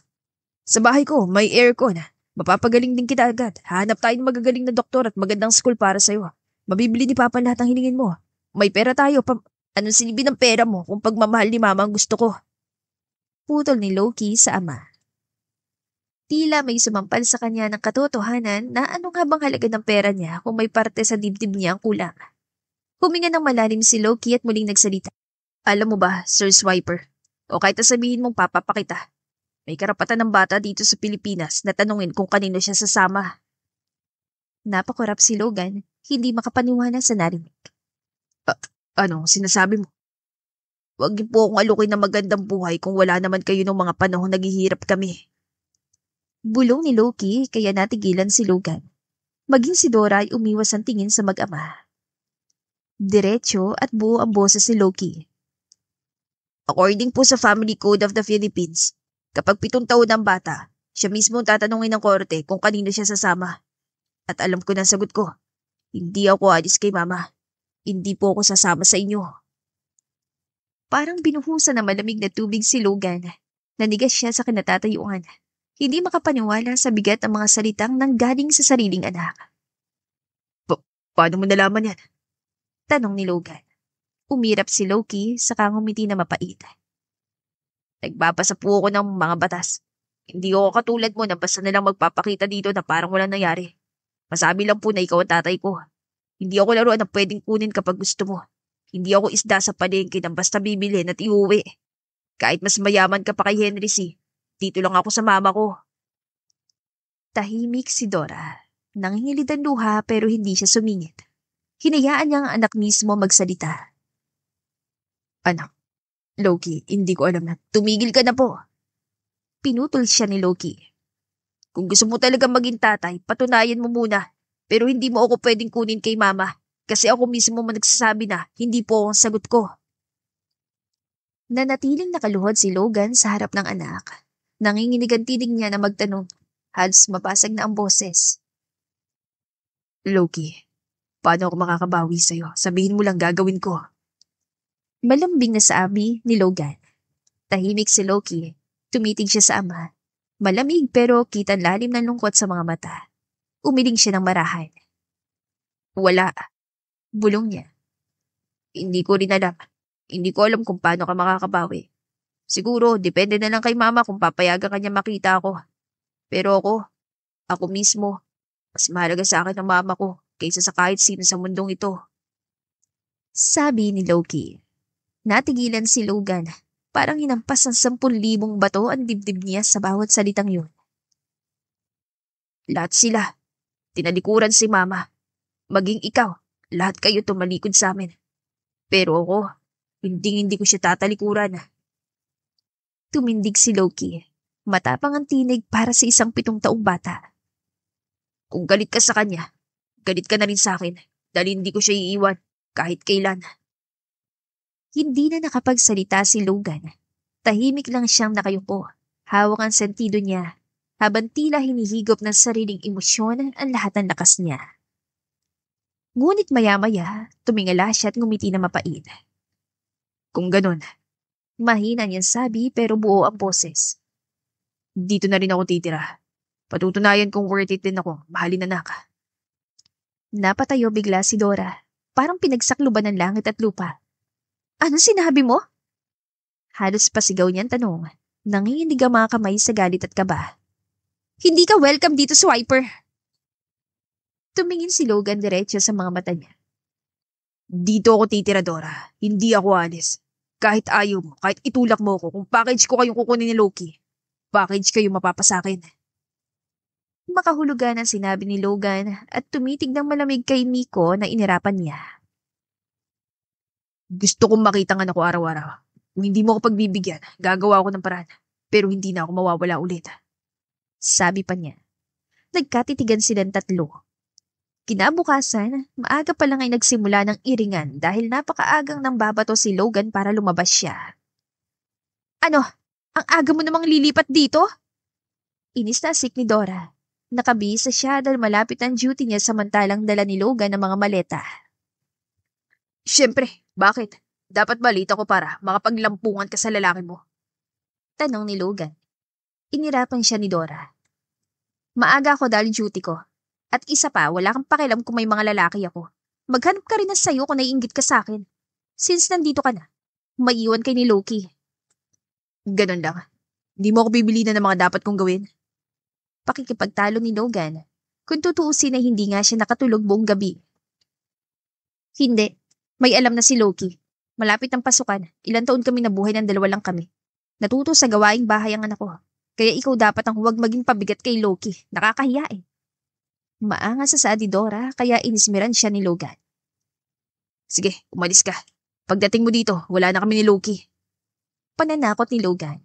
Sa bahay ko, may aircon. Mapapagaling din kita agad. Hanap tayo ng magagaling na doktor at magandang school para sa'yo. Mabibili ni Papa lahat ng hilingin mo. May pera tayo. Anong silbi ng pera mo kung pagmamahal ni Mama ang gusto ko? Putol ni Loki sa ama. Tila may sumampal sa kanya ng katotohanan na ano nga bang halaga ng pera niya kung may parte sa dibdib niya ang kulang. Huminga ng malalim si Loki at muling nagsalita. Alam mo ba, Sir Swiper, o kahit sabihin mong papapakita, may karapatan ng bata dito sa Pilipinas na tanungin kung kanino siya sasama. Napakurap si Logan, hindi makapaniwala sa narinig. Anong sinasabi mo? Huwag niyo po akong alukin ng magandang buhay kung wala naman kayo ng mga panahon naghihirap kami. Bulong ni Loki kaya natigilan si Logan. Maging si Dora ay umiwas ang tingin sa mag-ama. Diretso at buo ang boses ni Loki. According po sa Family Code of the Philippines, kapag 7 taon ng bata, siya mismo tatanungin ng korte kung kanino siya sasama. At alam ko na sagot ko, hindi ako alis kay mama. Hindi po ako sasama sa inyo. Parang binuhusan ng malamig na tubig si Logan. Nanigas siya sa kinatatayuan. Hindi makapaniwala sa bigat ang mga salitang nanggaling sa sariling anak. Paano mo nalaman yan? Tanong ni Logan. Umirap si Loki saka ngumiti na mapait. Nagbabasa po ako ng mga batas. Hindi ako katulad mo na basta nalang magpapakita dito na parang walang nangyari. Masabi lang po na ikaw ang tatay ko. Hindi ako laruan na pwedeng kunin kapag gusto mo. Hindi ako isda sa palengke na basta bibilhin at iuwi. Kahit mas mayaman ka pa kay Henry C., dito lang ako sa mama ko. Tahimik si Dora. Nangingilid ang luha pero hindi siya sumingit. Hinayaan niya ang anak mismo magsalita. Anak, Loki, hindi ko alam na. Tumigil ka na po. Pinutol siya ni Loki. Kung gusto mo talaga maging tatay, patunayan mo muna. Pero hindi mo ako pwedeng kunin kay mama. Kasi ako mismo man nagsasabi na hindi po ang sagot ko. Nanatiling nakaluhod si Logan sa harap ng anak. Nanginginig ang tinig niya na magtanong. Halos mapasag na ang boses. Loki, paano ako makakabawi sa'yo? Sabihin mo lang gagawin ko. Malambing na sabi ni Logan. Tahimik si Loki. Tumitig siya sa ama. Malamig pero kitang lalim ng lungkot sa mga mata. Umiling siya ng marahan. Wala. Bulong niya. Hindi ko rin alam. Hindi ko alam kung paano ka makakabawi. Siguro, depende na lang kay mama kung papayagan kanya makita ako. Pero ako mismo, mas mahalaga sa akin ang mama ko kaysa sa kahit sino sa mundong ito. Sabi ni Loki. Natigilan si Logan. Parang hinampas ng 10,000 bato ang dibdib niya sa bawat salitang yun. Lahat sila. Tinalikuran si Mama. Maging ikaw, lahat kayo tumalikod sa amin. Pero ako, hindi ko siya tatalikuran. Tumindig si Loki. Matapang ang tinig para sa isang 7 taong bata. Kung galit ka sa kanya, galit ka na rin sa akin dahil hindi ko siya iiwan kahit kailan. Hindi na nakapagsalita si Logan. Tahimik lang siyang nakayupo. Hawak ang sentido niya, habang tila hinihigop ng sariling emosyon ang lahat ng lakas niya. Ngunit maya-maya, tumingala siya at ngumiti na mapait. Kung ganun, Mahina niyang sabi pero buo ang boses. dito na rin ako titira. Patutunayan kong worth it din ako, mahalin anak. Napatayo bigla si Dora, parang pinagsakluban ng langit at lupa. Ano sinabi mo? Halos pasigaw niyang tanong. Nanginginig ang mga kamay sa galit at kaba. Hindi ka welcome dito, Swiper! Tumingin si Logan diretso sa mga mata niya. Dito ako titira, Dora. Hindi ako alis. Kahit ayaw mo, kahit itulak mo ako, kung package ko kayong kukunin ni Loki, package kayo mapapasakin. Makahulugan ang sinabi ni Logan at tumitig ng malamig kay Miko na inirapan niya. Gusto kong makita ng anak ko araw-araw. Kung hindi mo ako pagbibigyan, gagawa ako ng paraan. Pero hindi na ako mawawala ulit. Sabi pa niya. Nagkatitigan silang tatlo. Kinabukasan, maaga pa lang ay nagsimula ng iringan dahil napakaagang nang babato si Logan para lumabas siya. Ano? Ang aga mo namang lilipat dito? Inis na asik ni Dora. Nakabihisa siya dahil malapit ang duty niya samantalang dala ni Logan ang mga maleta. Siyempre, bakit? Dapat balita ko para makapaglampungan ka sa lalaki mo. Tanong ni Logan. Inirapan siya ni Dora. Maaga ako dahil duty ko. At isa pa, wala kang pakialam kung may mga lalaki ako. Maghanap ka rin na sayo kung naiinggit ka sa akin. Since nandito ka na, maiiwan kay ni Loki. Ganon lang. Hindi mo ako bibilinan ng mga dapat kong gawin. Pakikipagtalo ni Logan. Kung tutuusin ay hindi nga siya nakatulog buong gabi. Hindi. May alam na si Loki. Malapit ang pasukan. Ilang taon kami nabuhay ng 2 lang kami. Natuto sa gawaing bahay ang anak ko. Kaya ikaw dapat ang huwag maging pabigat kay Loki. Nakakahiya eh. Maangas sa saad ni Dora kaya inismiran siya ni Logan. Sige, umalis ka. Pagdating mo dito, wala na kami ni Loki. Pananakot ni Logan.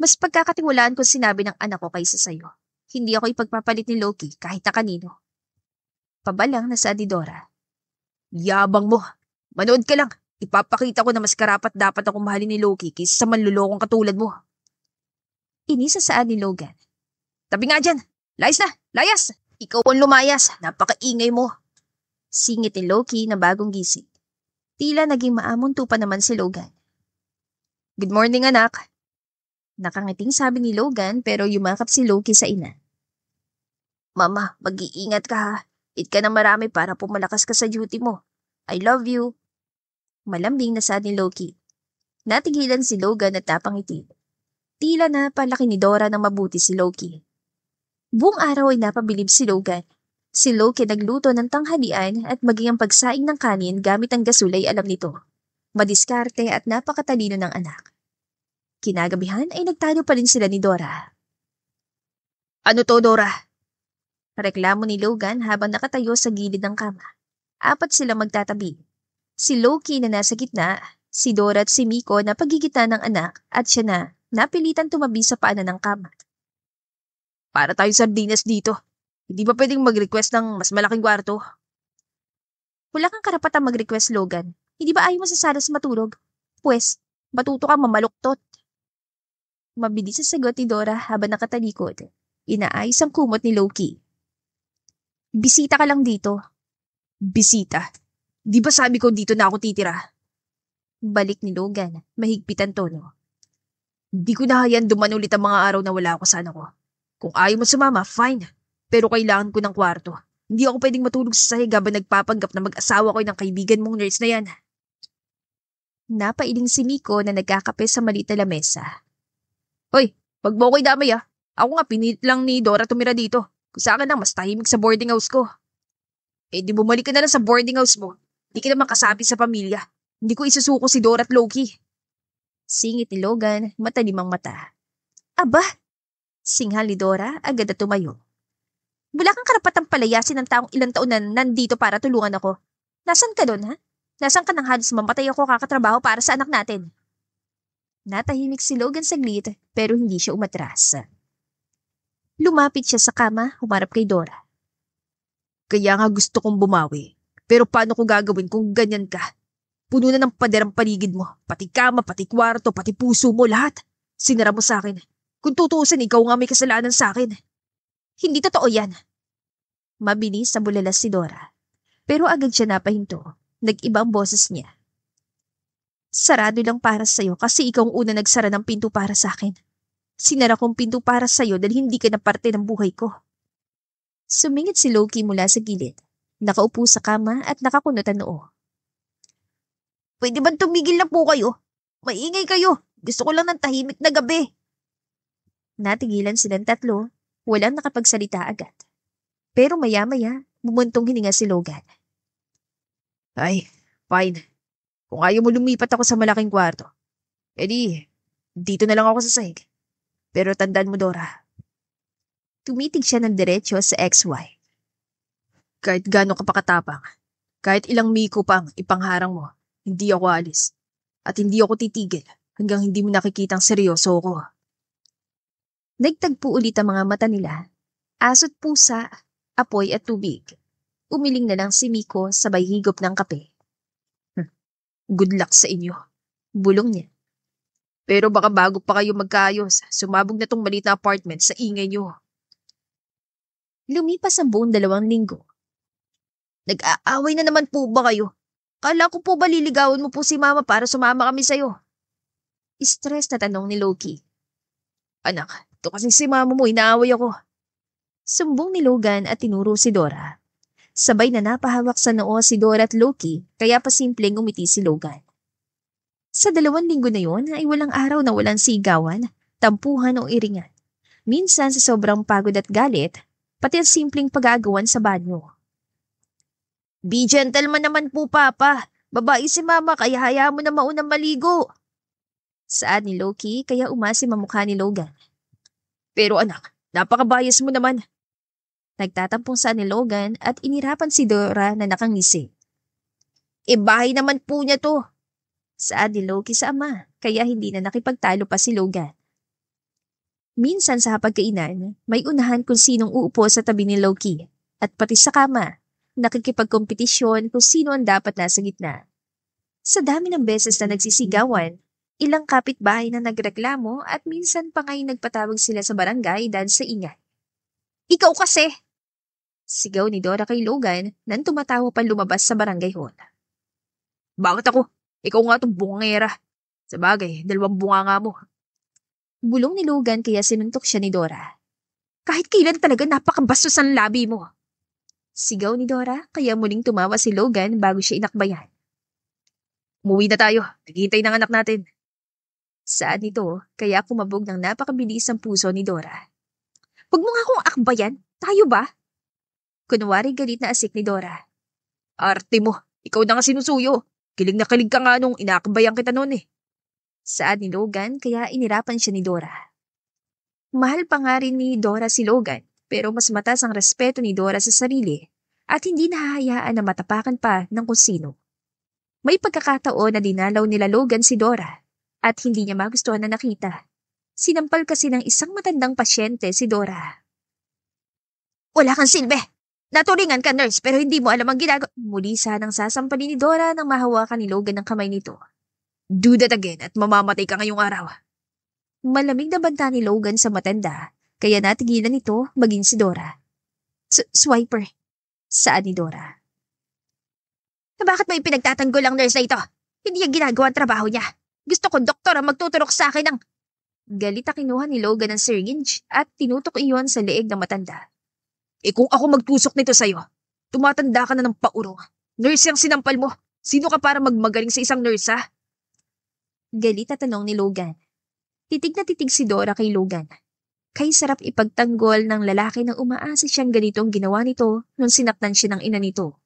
Mas pagkakatiwalaan ko sinabi ng anak ko kaysa sayo. Hindi ako ipagpapalit ni Loki kahit na kanino. Pabalang na saad ni Dora. Yabang mo. Manood ka lang. Ipapakita ko na mas karapat dapat akong mahalin ni Loki kaysa sa manlulokong katulad mo. Inis sa saad ni Logan. Tabi nga dyan. Layas na! Layas! Ikaw ang lumayas. Napakaingay mo. Singit ni Loki na bagong gising. Tila naging maamunto pa naman si Logan. Good morning, anak. Nakangiting sabi ni Logan pero yumakap si Loki sa ina. Mama, mag-iingat ka ha. Eat ka na marami para pumalakas ka sa duty mo. I love you. Malambing na saad ni Loki. Natigilan si Logan at napangiti. Tila na palaki ni Dora ng mabuti si Loki. Buong araw ay napabilib si Logan. Si Loki nagluto ng tanghalian at maging ang pagsaing ng kanin gamit ang gasol ay alam nito. Madiskarte at napakatalino ng anak. Kinagabihan ay nagtalo pa rin sila ni Dora. Ano to, Dora? Reklamo ni Logan habang nakatayo sa gilid ng kama. 4 sila magtatabi. Si Loki na nasa gitna, si Dora at si Miko na pagigitna ng anak at siya na napilitan tumabi sa paanan ng kama. Para tayo sardinas dito. Hindi ba pwedeng mag-request ng mas malaking kwarto? Wala kang karapatang mag-request, Logan. Hindi ba ayaw mo sa salas matulog? Pwes, matuto kang mamaluktot. Mabilis sa sagot ni Dora habang nakatalikod. Inaayos ang kumot ni Loki. Bisita ka lang dito. Bisita? Di ba sabi ko dito na ako titira? Balik ni Logan, mahigpit ang tono. Di ko nahayan duman ulit ang mga araw na wala ako sa anak ko. Kung ayaw mo sumama, fine. Pero kailangan ko ng kwarto. Hindi ako pwedeng matulog sa sahig habang nagpapanggap na mag-asawa ko ng kaibigan mong nurse na yan. Napailing si Miko na nagkakape sa maliit na lamesa. Hoy, wag mo ako'y damay ah. Ako nga pinilit lang ni Dora tumira dito. Kung sa akin lang mas tahimik sa boarding house ko. Eh di bumalik ka na lang sa boarding house mo. Di ka naman kasabi sa pamilya. Hindi ko isusuko si Dora at Loki. Singit ni Logan, matalim ang mata. Aba! Singhal ni Dora agad na tumayo. Wala kang karapatang palayasin ng taong ilang taon na nandito para tulungan ako. Nasaan ka doon, ha? Nasaan ka nang halos mamatay ako kakatrabaho para sa anak natin? Natahimik si Logan saglit pero hindi siya umatras. Lumapit siya sa kama, humarap kay Dora. Kaya nga gusto kong bumawi. Pero paano ko gagawin kung ganyan ka? Puno na ng pader ang paligid mo. Pati kama, pati kwarto, pati puso mo, lahat. Sinara mo sa akin. Kung tutuusin, ikaw nga may kasalanan sa akin. Hindi totoo yan. Mabilis na bulalas si Dora. Pero agad siya napahinto. Nag-iba ang boses niya. Sarado lang para sa'yo kasi ikaw ang una nagsara ng pinto para sa akin. Sinara kong pinto para sa'yo dahil hindi ka na parte ng buhay ko. Sumingit si Loki mula sa gilid. Nakaupo sa kama at nakakunot ang noo. Pwede bang tumigil na po kayo? Maingay kayo. Gusto ko lang ng tahimik na gabi. Natigilan silang tatlo, walang nakapagsalita agad. Pero maya-maya, bumuntong hininga si Logan. Ay, fine. Kung ayaw mo lumipat ako sa malaking kwarto, edi, dito na lang ako sa sahig. Pero tandaan mo, Dora. Tumitig siya ng diretsyo sa ex-wife. Kahit gaano ka pakatapang, kahit ilang miko pang ipangharang mo, hindi ako alis. At hindi ako titigil hanggang hindi mo nakikitang seryoso ako. Nagtagpo ulit ang mga mata nila. Aso't pusa, apoy at tubig. Umiling na lang si Miko sabay higop ng kape. Good luck sa inyo. Bulong niya. Pero baka bago pa kayo magkaayos, sumabog na tong maliit na apartment sa ingay nyo. Lumipas ang buong 2 linggo. Nag-aaway na naman po ba kayo? Kala ko po ba liligawan mo po si Mama para sumama kami sa'yo? Stress na tanong ni Loki. Anak, ito kasi si Mama mo, inaaway ako. Sumbong ni Logan at tinuro si Dora. Sabay na napahawak sa noo si Dora at Loki kaya pasimpleng umiti si Logan. Sa 2 linggo na yun ay walang araw na walang sigawan, tampuhan o iringan. Minsan sa sobrang pagod at galit, pati ang simpleng pag-aagawan sa banyo. Be gentleman naman po, Papa. Babae si Mama kaya hayaan mo na maunang maligo. Saad ni Loki kaya umasim ang mukha ni Logan. Pero anak, napakabayas mo naman. Nagtatampong saan ni Logan at inirapan si Dora na nakangisi. Bahay naman po niya to. Saad ni Loki sa ama kaya hindi na nakipagtalo pa si Logan. Minsan sa hapagkainan, may unahan kung sinong uupo sa tabi ni Loki at pati sa kama, nakikipagkompetisyon kung sino ang dapat nasa gitna. Sa dami ng beses na nagsisigawan, ilang kapitbahay na nagreklamo at minsan pa nga'y nagpatawag sila sa barangay dahil sa ingay. Ikaw kasi! Sigaw ni Dora kay Logan nang tumatawa pa lumabas sa barangay hall. Bakit ako? Ikaw nga itong bungangera. Sa bagay, 2 bunga nga mo. Bulong ni Logan kaya sinuntok siya ni Dora. Kahit kailan talaga napakabastos ang labi mo. Sigaw ni Dora kaya muling tumawa si Logan bago siya inakbayan. Umuwi na tayo. Naghihintay ng anak natin. Saan nito kaya kumabog ng napakabilis ang puso ni Dora. Huwag mo nga akong akbayan. Tayo ba? Kunwari galit na asik ni Dora. Arte mo. Ikaw na nga sinusuyo. Kilig na kilig ka nga nung inaakbayan kita noon eh. Saad ni Logan kaya inirapan siya ni Dora. Mahal pa nga rin ni Dora si Logan pero mas mataas ang respeto ni Dora sa sarili at hindi nahahayaan na matapakan pa ng kung sino. May pagkakataon na dinalaw nila Logan si Dora at hindi niya magustuhan na nakita. Sinampal kasi ng isang matandang pasyente si Dora. Wala kang silbi! Naturingan ka, nurse, pero hindi mo alam ang ginagawa. Muli sanang sasampalin ni Dora nang mahawakan ni Logan ng kamay nito. Do that again at mamamatay ka ngayong araw. Malamig na banta ni Logan sa matanda, kaya natigilan nito maging si Dora. Swiper, saad ni Dora. Bakit may pinagtatanggol ang nurse na ito? Hindi niya ginagawa ang trabaho niya. Gusto ko doktor ang magtuturok sa akin ng... Galit na kinuha ni Logan ang syringe at tinutok iyon sa leeg ng matanda. Kung ako magtusok nito sa'yo, tumatanda ka na ng paurong. Nurse yung sinampal mo. Sino ka para magmagaling sa isang nurse, ha? Galit na tanong ni Logan. Titig na titig si Dora kay Logan. Kay sarap ipagtanggol ng lalaki nang umaasa siyang ganito ang ginawa nito nung sinaktan siya ng ina nito.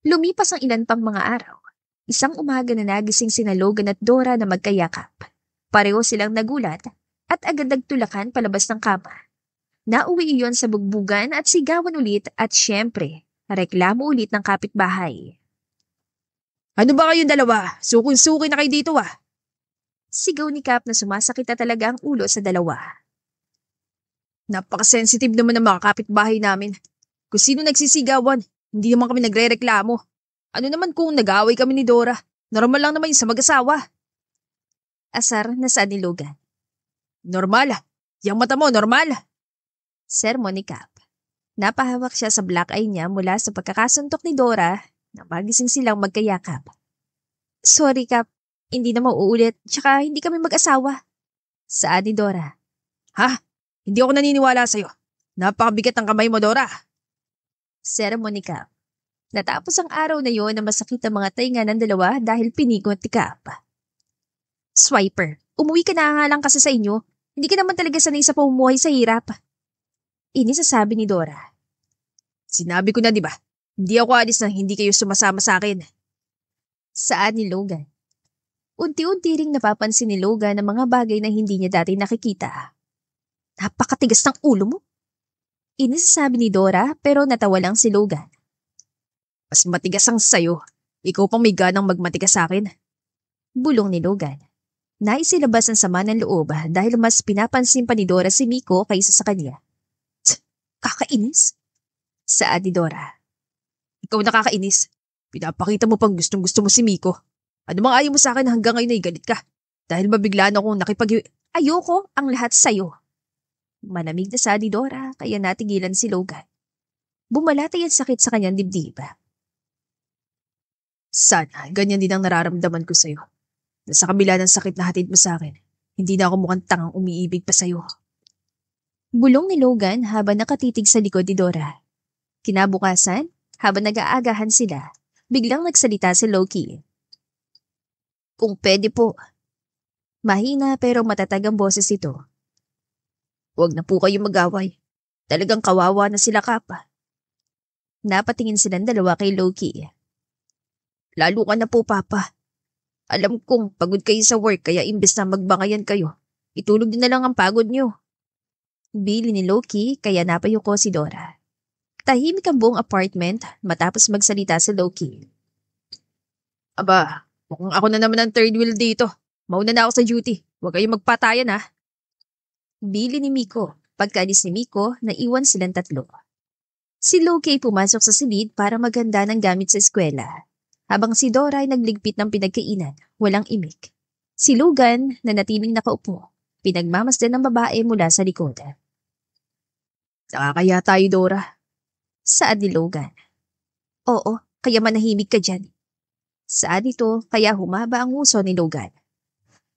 Lumipas ang ilan pang mga araw. Isang umaga na nagising sina Logan at Dora na magkayakap. Pareho silang nagulat at agad nagtulakan palabas ng kama. Nauwi iyon sa bugbugan at sigawan ulit at syempre, reklamo ulit ng kapitbahay. Ano ba kayong dalawa? Sukon-suki na kayo dito ah. Sigaw ni Cap na sumasakit na talaga ang ulo sa dalawa. Napaka-sensitive naman ng mga kapitbahay namin. Kung sino nagsisigawan, hindi naman kami nagre-reklamo. Ano naman kung nag-aaway kami ni Dora? Normal lang naman yun sa mag-asawa. Asar na sa ni Logan. Normal. Yang mata mo, normal. Sermon ni Cap. Napahawak siya sa black eye niya mula sa pagkakasuntok ni Dora na magising silang magkayakap. Sorry Cap, hindi na mauulit, tsaka hindi kami mag-asawa. Saan ni Dora? Ha? Hindi ako naniniwala sa'yo. Napakabigat ng kamay mo, Dora. Sermon ni Cap. Natapos ang araw na yon na masakit ang mga tainga ng dalawa dahil pinigot ni Cap. Swiper, umuwi ka na nga lang kasi sa inyo. Hindi ka naman talaga sanay sa pamumuhay sa hirap. Inisasabi ni Dora. Sinabi ko na, di ba? Hindi ako alis nang hindi kayo sumasama sa akin. Saan ni Logan? Unti-unti ring napapansin ni Logan ang mga bagay na hindi niya dati nakikita. Napakatigas ng ulo mo. Inisasabi ni Dora pero natawa lang si Logan. Mas matigas ang sayo. Ikaw pang may ganang magmatigas sa akin. Bulong ni Logan. Naisilabas ang sama ng loob dahil mas pinapansin pa ni Dora si Miko kaysa sa kanya. Kakainis? Saan ni Dora? Ikaw nakakainis. Pinapakita mo pang gustong-gusto mo si Miko. Ano mang ayaw mo sa akin hanggang ngayon ay galit ka? Dahil mabiglaan akong Ayoko ang lahat sayo. Malamig na sa ni Dora kaya natigilan si Logan. Bumalatay ang sakit sa kanyang dibdib. Sana, ganyan din ang nararamdaman ko sa'yo. Nasa kabila ng sakit na hatid mo sa akin, hindi na ako mukhang tangang umiibig pa sa'yo. Bulong ni Logan habang nakatitig sa likod ni Dora. Kinabukasan, habang nag-aagahan sila, biglang nagsalita si Loki. Kung pwede po. Mahina pero matatag ang boses ito. Huwag na po kayo mag-away. Talagang kawawa na sila Kapa. Napatingin silang dalawa kay Loki. Lalo ka na po, Papa. Alam kong pagod kayo sa work kaya imbes na magbangayan kayo, itulog din na lang ang pagod niyo. Bili ni Loki kaya napayuko si Dora. Tahimik ang buong apartment matapos magsalita si Loki. Aba, mukhang ako na naman ang third wheel dito. Mauna na ako sa duty. Huwag kayong magpatayan ha. Bili ni Miko. Pagkaalis ni Miko, naiwan silang tatlo. Si Loki ay pumasok sa silid para maganda ng gamit sa eskwela. Habang si Dora ay nagligpit ng pinagkainan, walang imik. Si Logan, na natiling nakaupo, pinagmamasdan ng babae mula sa likod. Nakakaya tayo, Dora. Saan ni Logan? Oo, kaya manahimik ka dyan. Saan ito, kaya humaba ang uso ni Logan.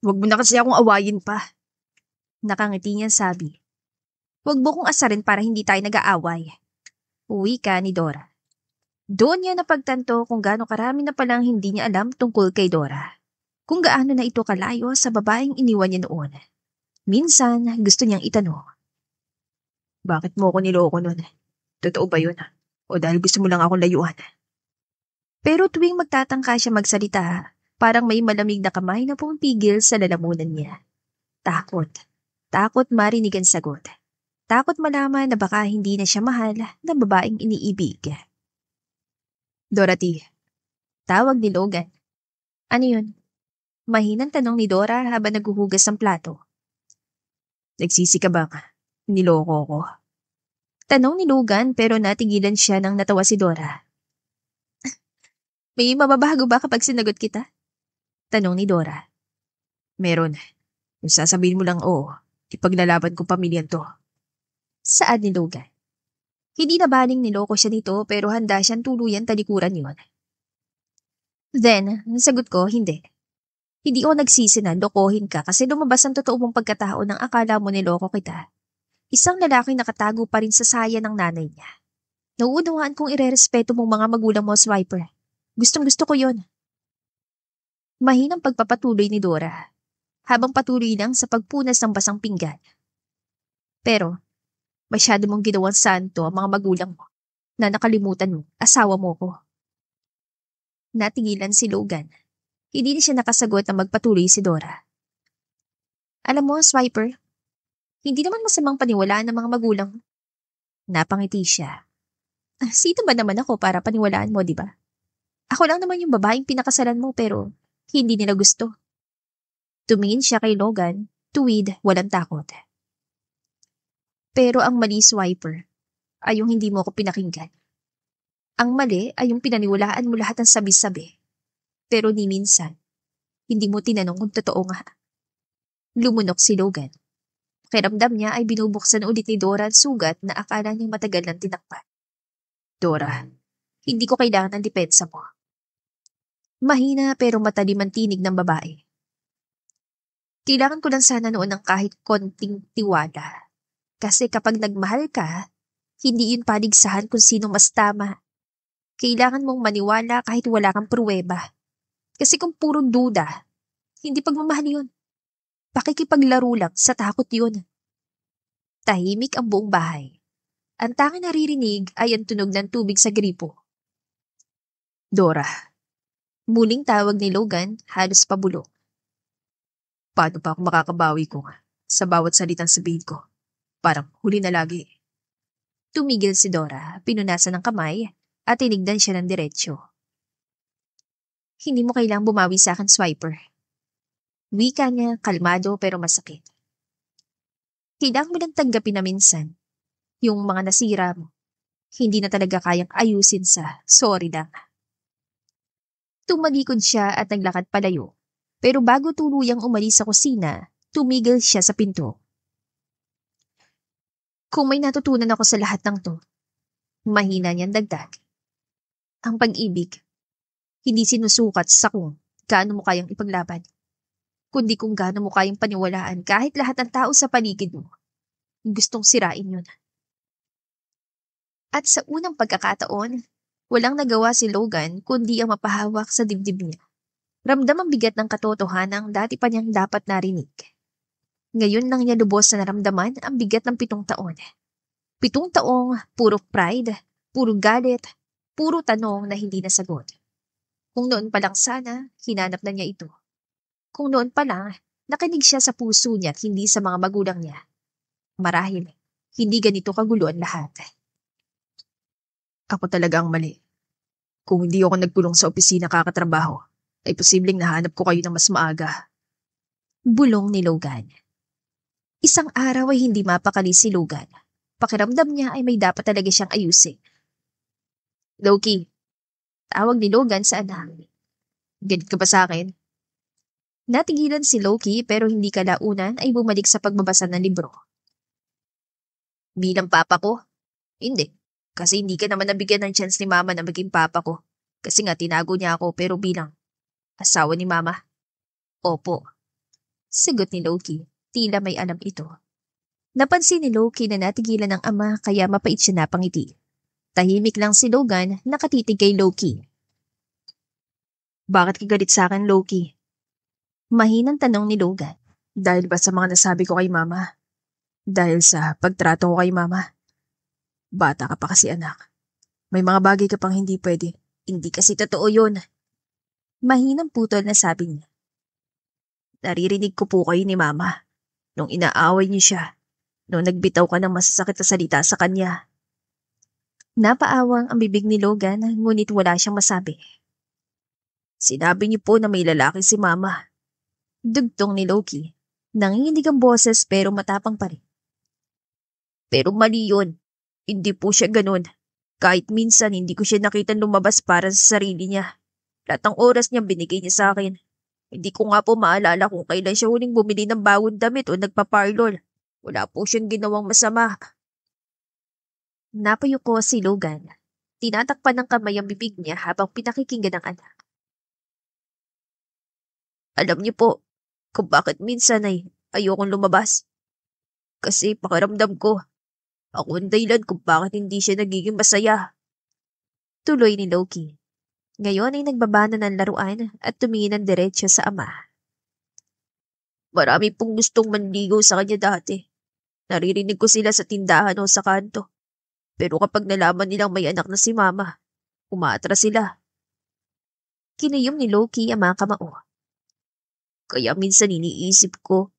Huwag mo na kasi akong awayin pa. Nakangiti niya sabi. Huwag mo kong asarin para hindi tayo nag-aaway. Uwi ka ni Dora. Doon niya napagtanto kung gaano karami na palang hindi niya alam tungkol kay Dora. Kung gaano na ito kalayo sa babaeng iniwan niya noon. Minsan, gusto niyang itanong. Bakit mo ako niloko nun? Totoo ba yun? O dahil gusto mo lang akong layuan? Pero tuwing magtatangka siya magsalita, parang may malamig na kamay na pumipigil sa lalamunan niya. Takot. Takot marinig ang sagot. Takot malaman na baka hindi na siya mahal ng babaeng iniibig. Dorothy. Tawag ni Logan. Ano yun? Mahinang tanong ni Dora habang naghuhugas ng plato. Nagsisi ka ba? Niloko ko. Tanong ni Logan pero natigilan siya nang natawa si Dora. May mababago ba kapag sinagot kita? Tanong ni Dora. Meron. Kung sasabihin mo lang oo, ipaglalaban ko pamilyan to. Saan ni Logan? Hindi na baling niloko siya nito pero handa siyang tuluyan talikuran yun. Then, sagot ko, hindi. Hindi ako nagsisi na lokohin ka kasi lumabas ang totoo mong pagkatao ng akala mo niloko kita. Isang lalaki nakatago pa rin sa saya ng nanay niya. Nauunawaan kong irerespeto mong mga magulang mo, Swiper. Gustong-gusto ko yon. Mahinang pagpapatuloy ni Dora, habang patuloy lang sa pagpunas ng basang pinggan. Pero, masyado mong ginawang santo ang mga magulang mo na nakalimutan mo, asawa mo ko. Natigilan si Logan. Hindi na siya nakasagot na magpatuloy si Dora. Alam mo, Swiper, Hindi naman masamang paniwalaan ng mga magulang. Napangiti siya. Sino ba naman ako para paniwalaan mo, di ba? Ako lang naman yung babaeng pinakasalan mo pero hindi nila gusto. Tumingin siya kay Logan, tuwid, walang takot. Pero ang mali, Swiper, ay yung hindi mo ako pinakinggan. Ang mali ay yung pinaniwalaan mo lahat ng sabi-sabi. Pero ni minsan, hindi mo tinanong kung totoo nga. Lumunok si Logan. Pakiramdam niya ay binubuksan ulit ni Dora ang sugat na akala niyang matagal nang tinakpan. Dora, hindi ko kailangan ng depensa mo. Mahina pero matalim ang tinig ng babae. Kailangan ko lang sana noon ng kahit konting tiwala. Kasi kapag nagmahal ka, hindi yun paligsahan kung sino mas tama. Kailangan mong maniwala kahit wala kang pruweba. Kasi kung puro duda, hindi pagmamahal yun. Pakikipaglaro lang sa takot yun. Tahimik ang buong bahay. Ang tanging naririnig ay ang tunog ng tubig sa gripo. Dora. Muling tawag ni Logan, halos pabulok. Paano pa ako makakabawi ko sa bawat salitang sabihin ko? Parang huli na lagi. Tumigil si Dora, pinunasan ng kamay at tinignan siya ng diretsyo. Hindi mo kailangang bumawi sa akin, Swiper. Wika niya, kalmado pero masakit. Kailangan mo lang tanggapin na minsan. Yung mga nasira mo, hindi na talaga kayang ayusin sa sorry lang. Tumalikod siya at naglakad palayo. Pero bago tuluyang umalis sa kusina, tumigil siya sa pinto. Kung may natutunan ako sa lahat ng to, mahina niyang dagdag. Ang pag-ibig, hindi sinusukat sa kung gaano mo kayang ipaglaban, kundi kung gaano mo kayang paniwalaan kahit lahat ng tao sa paligid mo gustong sirain yun. At sa unang pagkakataon, walang nagawa si Logan kundi ang mapahawak sa dibdib niya. Ramdam ang bigat ng katotohanang dati pa niyang dapat narinig. Ngayon lang niya lubos na naramdaman ang bigat ng 7 taon. 7 taong puro pride, puro galit, puro tanong na hindi nasagot. Kung noon pa lang sana, hinanap na niya ito. Kung noon pa lang, nakinig siya sa puso niya at hindi sa mga magulang niya. Marahil, hindi ganito kagulo ang lahat. Ako talaga ang mali. Kung hindi ako nagkulong sa opisina kakatrabaho, ay posibleng nahanap ko kayo ng mas maaga. Bulong ni Logan. Isang araw ay hindi mapakali si Logan. Pakiramdam niya ay may dapat talaga siyang ayusin. Loki, Tawag ni Logan sa anak. galit ka ba sa akin? Natigilan si Loki pero hindi kalaunan ay bumalik sa pagbabasa ng libro. Bilang papa ko? Hindi. Kasi hindi ka naman nabigyan ng chance ni mama na maging papa ko. Kasi nga tinago niya ako pero bilang asawa ni mama. Opo. Sagot ni Loki. Tila may alam ito. Napansin ni Loki na natigilan ng ama kaya mapait siya napangiti. Tahimik lang si Logan nakatitig kay Loki. Bakit ka galit sa akin, Loki? Mahinang tanong ni Logan. Dahil ba sa mga nasabi ko kay mama? Dahil sa pagtrato ko kay mama? Bata ka pa kasi anak. May mga bagay ka pang hindi pwede. Hindi kasi totoo yun. Mahinang putol na sabi niya. Naririnig ko po kayo ni mama. Nung inaaway niyo siya. Nung nagbitaw ka ng masasakit na salita sa kanya. Napaawang ang bibig ni Logan ngunit wala siyang masabi. Sinabi niyo po na may lalaki si mama. Dugtong ni Loki. Nanginginig ang boses pero matapang pa rin. Pero mali yun. Hindi po siya ganun. Kahit minsan hindi ko siya nakita lumabas para sa sarili niya. Lahat ng oras niya binigay niya sa akin. Hindi ko nga po maalala kung kailan siya huling bumili ng bagong damit o nagpa-parlor. Wala po siyang ginawang masama. Napayuko si Logan. Tinatakpan ng kamay ang bibig niya habang pinakikinggan ng anak. Alam niyo po kung bakit minsan ay ayokong lumabas. Kasi pakiramdam ko, ako ang dahilan kung bakit hindi siya nagiging masaya. Tuloy ni Loki. Ngayon ay nagbabana ng laruan at tumingin ng diretsyo sa ama. Marami pong gustong manligaw sa kanya dati. Naririnig ko sila sa tindahan o sa kanto. Pero kapag nalaman nilang may anak na si mama, umaatras sila. Kinayom ni Loki ang mga kamao. Kaya minsan iniisip ko,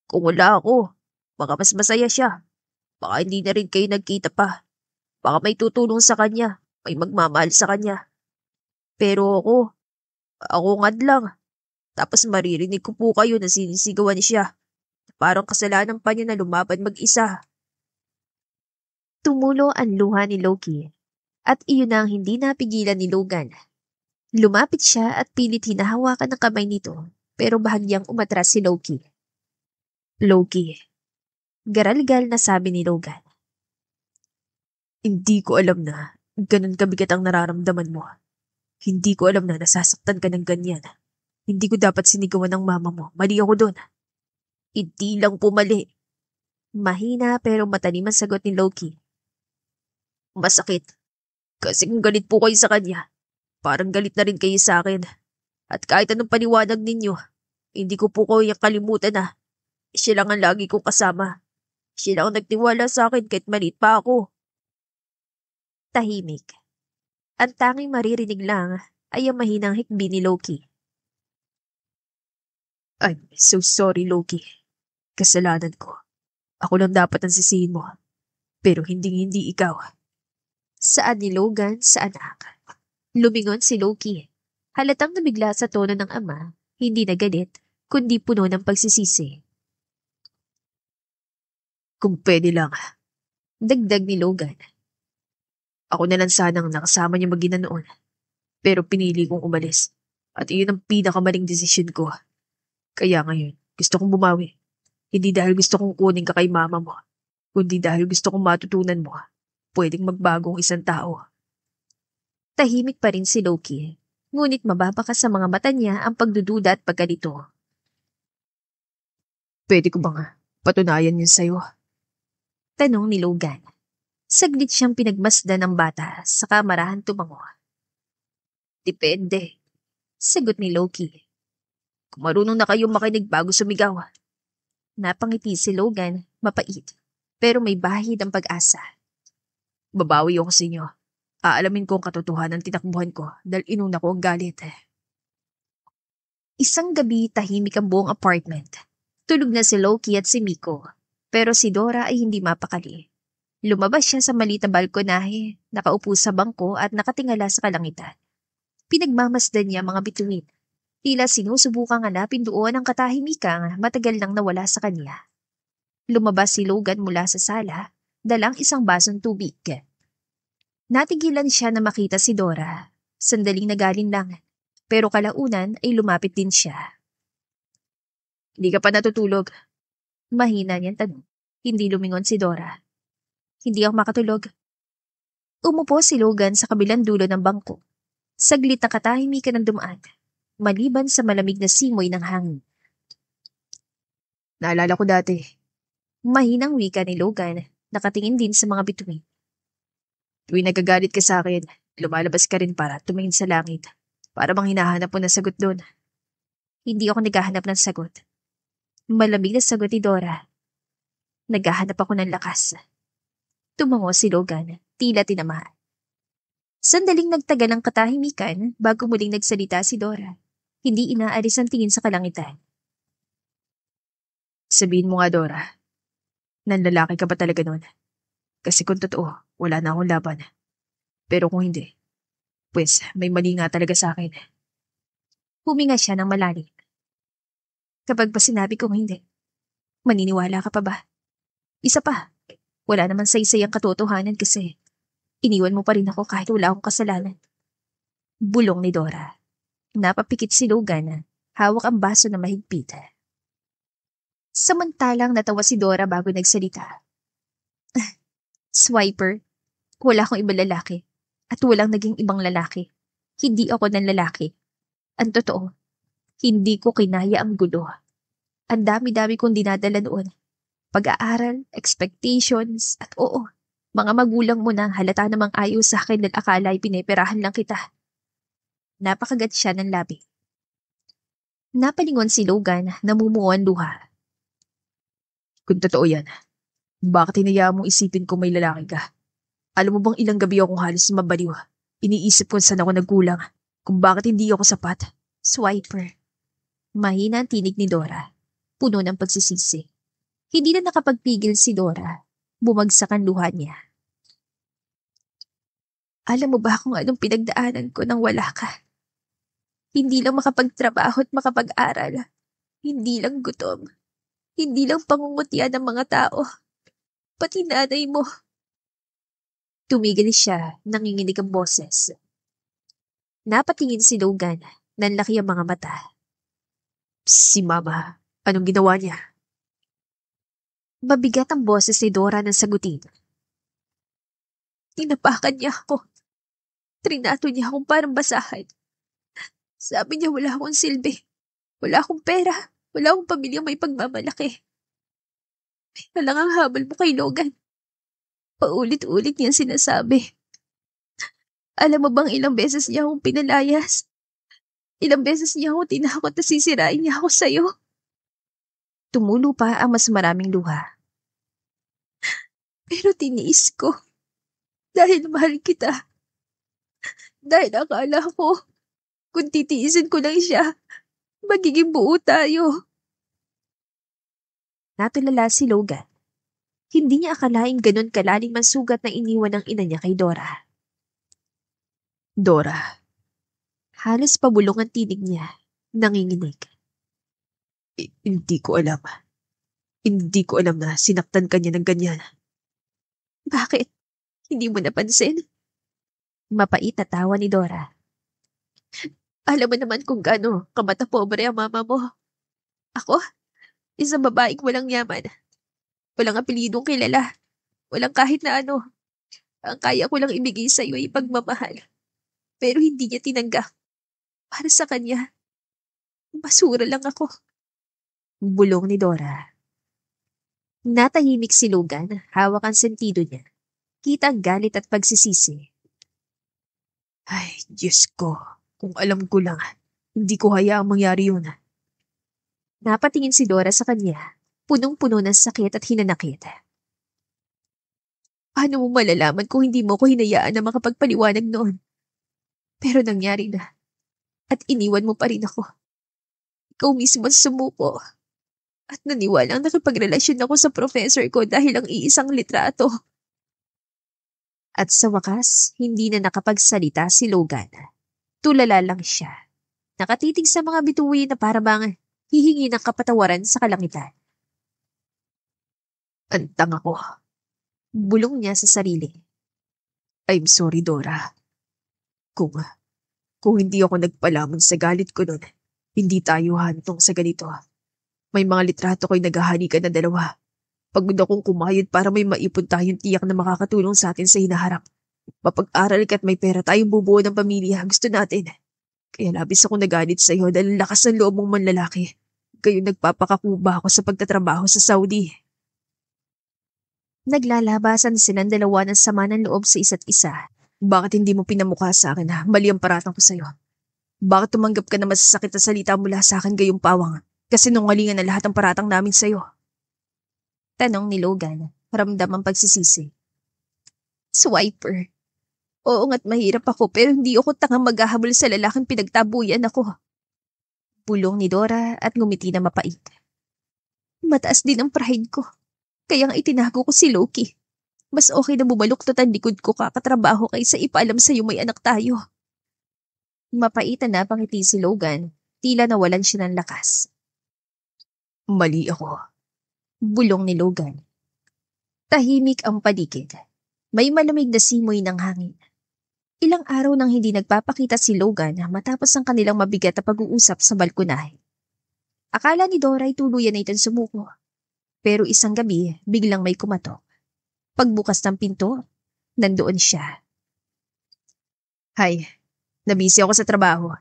kung wala ako, Baka mas masaya siya. Baka hindi na rin kayo nagkita pa. Baka may tutulong sa kanya. May magmamahal sa kanya. Pero ako ngad lang. Tapos maririnig ko po kayo na sinisigawan siya. Parang kasalanan pa niya na lumaban mag-isa. Tumulo ang luha ni Loki at iyon na ang hindi napigilan ni Logan. Lumapit siya at pilit hinahawakan ng kamay nito pero bahagyang umatras si Loki. Loki, garalgal na sabi ni Logan. Hindi ko alam na ganun kabigat ang nararamdaman mo. Hindi ko alam na nasasaktan ka ng ganyan. Hindi ko dapat sinigawan ng mama mo. Mali ako doon. Hindi lang po mali. Mahina pero matalim ang sagot ni Loki. Masakit. Kasi kung galit po kayo sa kanya, parang galit na rin kayo sa akin. At kahit anong paliwanag ninyo, hindi ko po kayo kalimutan na siya lang ang lagi kong kasama. Siya lang ang nagtiwala sa akin kahit maliit pa ako. Tahimik. Ang tanging maririnig lang ay ang mahinang hikbi ni Loki. I'm so sorry, Loki. Kasalanan ko. Ako lang dapat ang sisihin mo. Pero hindi ikaw. Saan ni Logan sa anak? Lumingon si Loki. Halatang nabigla sa tono ng ama, hindi na galit, kundi puno ng pagsisisi. Kung pwede lang. Dagdag ni Logan. Ako na lang sanang nakasama niya mag-ina noon. Pero pinili kong umalis. At iyon ang pinakamaling desisyon ko. Kaya ngayon, gusto kong bumawi. Hindi dahil gusto kong kunin ka kay mama mo, kundi dahil gusto kong matutunan mo. Pwedeng magbago ang isang tao. Tahimik pa rin si Loki, ngunit mababakas sa mga mata niya ang pagdududa at pagkalito. Pwede ko bang patunayan yun sa'yo? Tanong ni Logan. Saglit siyang pinagmasdan ng bata sa kamarahan tumango. Depende. Sagot ni Loki. Kung marunong na kayo makinig bago sumigaw. Napangiti si Logan, mapait, pero may bahid ang pag-asa. Babawi ako sa inyo. Aalamin ko ang katotohanan ng tinakbuhan ko dahil inuna ko ang galit. Isang gabi tahimik ang buong apartment. Tulog na si Loki at si Miko, pero si Dora ay hindi mapakali. Lumabas siya sa maliit na balkonahe, nakaupo sa bangko at nakatingala sa kalangitan. Pinagmamasdan niya mga bituin. Tila sinusubukang hanapin doon ang katahimikang matagal nang nawala sa kanya. Lumabas si Logan mula sa sala, dalang isang basong tubig. Natigilan siya na makita si Dora. Sandaling nagaling lang, pero kalaunan ay lumapit din siya. Hindi ka pa natutulog? Mahina niyang tanong. Hindi lumingon si Dora. Hindi ako makatulog. Umupo si Logan sa kabilang dulo ng bangko. Saglit na katahimikan ng dumaan, maliban sa malamig na simoy ng hangin. Naalala ko dati. Mahinang wika ni Logan, nakatingin din sa mga bituin. Tuwing nagagalit ka sa akin, lumalabas ka rin para tumingin sa langit. Para bang hinahanap mo na sagot doon. Hindi ako naghahanap ng sagot. Malamig na sagot ni Dora. Naghahanap ako ng lakas. Tumango si Logan, tila tinamaan. Sandaling nagtagal ang katahimikan bago muling nagsalita si Dora. Hindi inaalis ang tingin sa kalangitan. Sabihin mo nga, Dora, nanlalaki ka ba talaga noon? Kasi kung totoo, wala na akong laban. Pero kung hindi, pues may mali nga talaga sa akin. Huminga siya ng malalim. Kapag ba sinabi kong hindi, maniniwala ka pa ba? Isa pa, wala naman saysay ang katotohanan kasi iniwan mo pa rin ako kahit wala akong kasalanan. Bulong ni Dora. Napapikit si Logan, hawak ang baso na mahigpit. Samantalang natawa si Dora bago nagsalita. Swiper, wala akong ibang lalaki at walang naging ibang lalaki. Hindi ako ng lalaki. Ang totoo, hindi ko kinaya ang gulo. Ang dami-dami kong dinadala noon. Pag-aaral, expectations, at oo, mga magulang mo na halata namang ayaw sa akin dahil akala ay pineperahan lang kita. Napakagat siya ng labi. Napalingon si Logan, namumuan luha. Kung totoo yan, bakit hinayaan mong isipin kung may lalaki ka? Alam mo bang ilang gabi akong halos mabaliw? Iniisip ko saan ako nagkulang, kung bakit hindi ako sapat. Swiper. Mahina ang tinig ni Dora, puno ng pagsisisi. Hindi na nakapagpigil si Dora. Bumagsak ang luha niya. Alam mo ba kung anong pinagdaanan ko nang wala ka? Hindi lang makapagtrabaho at makapag-aral. Hindi lang gutom. Hindi lang pangungutya ng mga tao. Pati nanay mo. Tumigil siya, nanginginig ang boses. Napatingin si Logan, nanlaki ang mga mata. Si Mama, anong ginawa niya? Mabigat ang boses ni Dora nang sagutin. Tinapakan niya ako. Trinato niya akong parang basahan. Sabi niya wala akong silbi. Wala akong pera. Wala akong pamilyang may pagmamalaki. Kaya lang ang habol mo kay Logan. Paulit-ulit niya sinasabi. Alam mo bang ilang beses niya akong pinalayas? Ilang beses niya akong tinakot na sisirain niya ako sa'yo? Tumulo pa ang mas maraming luha. Pero tiniis ko. Dahil mahal kita. Dahil akala ko, kung titiisin ko lang siya, magiging buo tayo. Natulala si Logan. Hindi niya akalaing ganun kalalim ang sugat na iniwan ng ina niya kay Dora. Dora. Halos pabulong ang tinig niya, nanginginig. Hindi ko alam. Hindi ko alam na sinaktan ka niya ng ganyan. Bakit? Hindi mo napansin? Mapait na tawa ni Dora. Alam mo naman kung gaano kamata pobre ang mama mo. Ako, isang babaeng walang yaman. Walang apelidong kilala. Walang kahit na ano. Ang kaya ko lang ibigay sa iyo ay pagmamahal. Pero hindi niya tinanggap. Para sa kanya, basura lang ako. Bulong ni Dora. Natahimik si Logan, hawak ang sentido niya. Kita ang galit at pagsisisi. Ay, Diyos ko. Kung alam ko lang, hindi ko hayaang mangyari yun. Napatingin si Dora sa kanya, punong-puno ng sakit at hinanakit. Paano mo malalaman kung hindi mo ko hinayaan na makapagpaliwanag noon? Pero nangyari na. At iniwan mo pa rin ako. Ikaw mismo ang sumuko. At naniwalang nakipagrelasyon ako sa professor ko dahil ang iisang litrato. At sa wakas, hindi na nakapagsalita si Logan. Tulala lang siya. Nakatitig sa mga bituin na para bang hihingi ng kapatawaran sa kalangitan. Ang tanga ko. Bulong niya sa sarili. I'm sorry, Dora. Kung hindi ako nagpalamon sa galit ko nun, hindi tayo hantong sa ganito. May mga litrato ko'y naghahalikan na dalawa. Pagod akong kumayod para may maipon tayong tiyak na makakatulong sa atin sa hinaharap. Mapag-aral ka't may pera tayong bubuo ng pamilya. Gusto natin. Kaya labis ako nagalit sa iyo dahil lakas ng loob mong manlalaki. Gayon nagpapakakuba ako sa pagtatrabaho sa Saudi. Naglalabasan silang dalawa ng sama ng loob sa isa't isa. Bakit hindi mo pinamukha sa akin na mali ang paratang ko sa iyo? Bakit tumanggap ka na masasakit na salita mula sa akin gayong pawang? Kasi nungalingan na lahat ang paratang namin sa iyo. Tanong ni Logan, ramdam ang pagsisisi. Swiper. Oo nga't mahirap ako pero hindi ako tangang maghahabol sa lalaking pinagtabuyan ako. Bulong ni Dora at ngumiti na mapait. Mataas din ang pride ko. Kaya nga itinago ko si Loki. Mas okay na bumaluktot ang likod ko kakatrabaho kaysa ipaalam sa'yo may anak tayo. Mapait na napangiti si Logan, tila nawalan siya ng lakas. Mali ako. Bulong ni Logan. Tahimik ang paligid. May malamig na simoy ng hangin. Ilang araw nang hindi nagpapakita si Logan matapos ang kanilang mabigat na pag-uusap sa balkonahe. Akala ni Dora ay tuluyan na itong sumuko. Pero isang gabi, biglang may kumatok. Pagbukas ng pinto, nandoon siya. Hi, nabisi ako sa trabaho.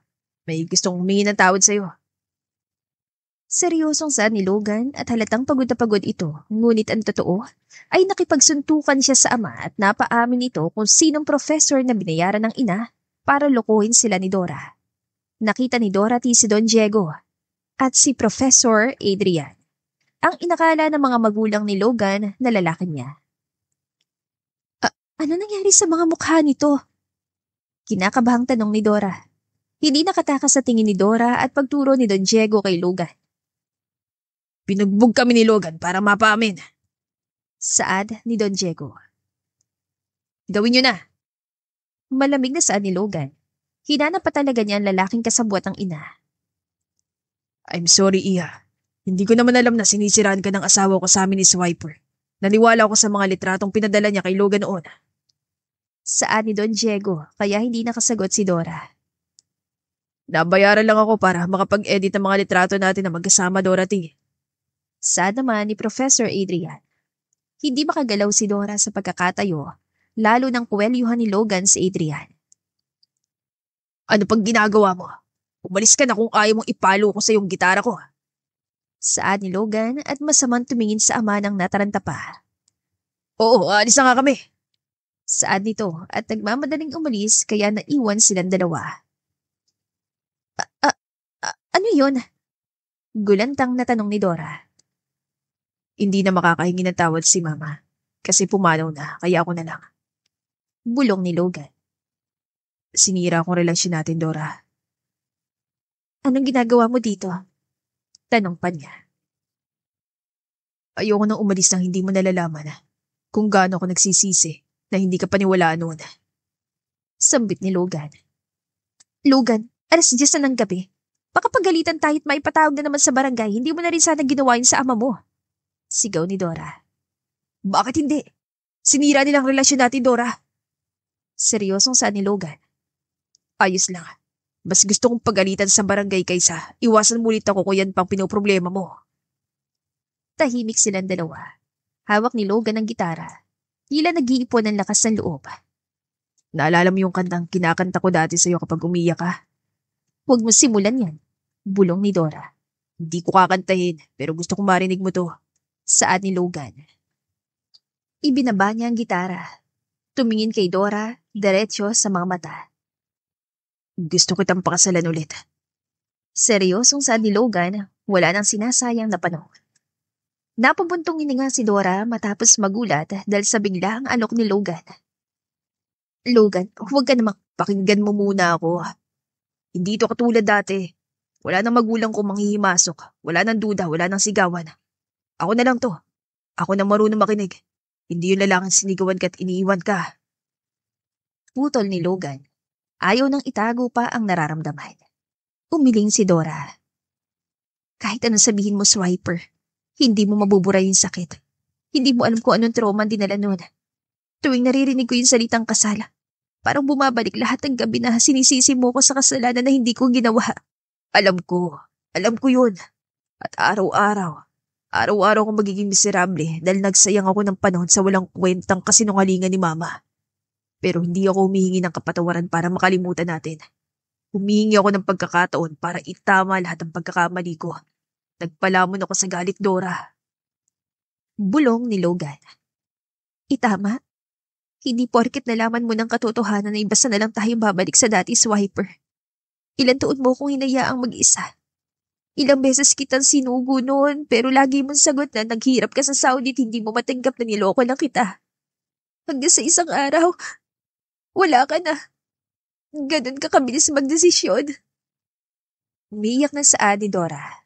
May gustong humingi ng tawad sa'yo. Seryosong saad ni Logan at halatang pagod na pagod ito, ngunit ang totoo ay nakipagsuntukan siya sa ama at napaamin nito kung sinong professor na binayaran ng ina para lokohin sila ni Dora. Nakita ni Dorothy si Don Diego at si Professor Adrian, ang inakala ng mga magulang ni Logan na lalaki niya. Ano nangyari sa mga mukha nito? Kinakabahang tanong ni Dora. Hindi nakatakas sa tingin ni Dora at pagturo ni Don Diego kay Logan. Pinugbog kami ni Logan para mapaamin. Saad ni Don Diego. Gawin nyo na. Malamig na saad ni Logan. Hinanap pa talaga niya ang lalaking kasabwat ng ina. I'm sorry, Iha. Hindi ko naman alam na sinisiraan ka ng asawa ko sa amin ni Swiper. Naniwala ako sa mga litratong pinadala niya kay Logan noon. Saad ni Don Diego, kaya hindi nakasagot si Dora. Nabayaran lang ako para makapag-edit ng mga litrato natin na magkasama, Dorothy. Saad naman ni Professor Adrian. Hindi makagalaw si Dora sa pagkakatayo, lalo nang kuwelyuhan ni Logan si Adrian. Ano pang ginagawa mo? Umalis ka na kung ayaw mong ipalo ko sa iyong gitara ko. Saad ni Logan at masamang tumingin sa ama ng nataranta pa. Oo, alis na nga kami. Saad nito at nagmamadaling umalis kaya naiwan silang dalawa. Ano yun? Gulantang na tanong ni Dora. Hindi na makakahingi ng tawad si Mama. Kasi pumanaw na, kaya ako na lang. Bulong ni Logan. Sinira akong relasyon natin, Dora. Anong ginagawa mo dito? Tanong pa niya. Ayoko nang umalis nang hindi mo nalalaman kung gaano ako nagsisisi na hindi ka paniwalaan noon. Sambit ni Logan. Logan, 10:00 na ng gabi. Baka pagalitan tayo at maipatawag na naman sa barangay, hindi mo na rin sana ginawa yun sa ama mo. Sigaw ni Dora. Bakit hindi? Sinira nilang relasyon natin, Dora. Seryosong saad ni Logan. Ayos lang. Mas gusto kong pagalitan sa barangay kaysa iwasan mo ulit ako kung yan pang pinoproblema mo. Tahimik silang dalawa. Hawak ni Logan ang gitara. Tila nag-iipon ng lakas ng loob. Naalala mo yung kantang kinakanta ko dati sa'yo kapag umiyak ka? Huwag mo simulan yan. Bulong ni Dora. Hindi ko kakantahin, pero gusto kong marinig mo to. Saad ni Logan. Ibinaba niya ang gitara. Tumingin kay Dora, diretso sa mga mata. Gusto kitang pakasalan ulit. Seryosong saad ni Logan, wala nang sinasayang na panahon. Napabuntong hininga si Dora matapos magulat dahil sa biglaang alok ni Logan. Logan, huwag ka namang Pakinggan mo muna ako. Hindi ito katulad dati. Wala nang magulang kong manghihimasok. Wala nang duda, wala nang sigawan. Ako na lang to. Ako na marunong makinig. Hindi yung lalaking sinigawan ka at iniiwan ka. Putol ni Logan. Ayaw nang itago pa ang nararamdaman. Umiling si Dora. Kahit anong sabihin mo, Swiper, hindi mo mabubura yung sakit. Hindi mo alam kung anong trauma ang dinala nun. Tuwing naririnig ko yung salitang kasala, parang bumabalik lahat ng gabi na sinisisi mo ko sa kasalanan na hindi ko ginawa. Alam ko yun. At araw-araw kong magiging miserable dahil nagsayang ako ng panahon sa walang kwentang kasinungalingan ni Mama. Pero hindi ako humihingi ng kapatawaran para makalimutan natin. Humihingi ako ng pagkakataon para itama lahat ng pagkakamali ko. Nagpalamon ako sa galit, Dora. Bulong ni Logan. Itama? Hindi porket nalaman mo ng katotohanan na basta na lang tayong babalik sa dati, Swiper. Ilan taon mo kong hinayaang mag-isa. Ilang beses kitang sinugo noon pero lagi mong sagot na naghirap ka sa Saudi at hindi mo matanggap na niloko lang kita. Hanggang sa isang araw, wala ka na. Ganun ka kabilis magdesisyon. Umiyak na saad ni Dora.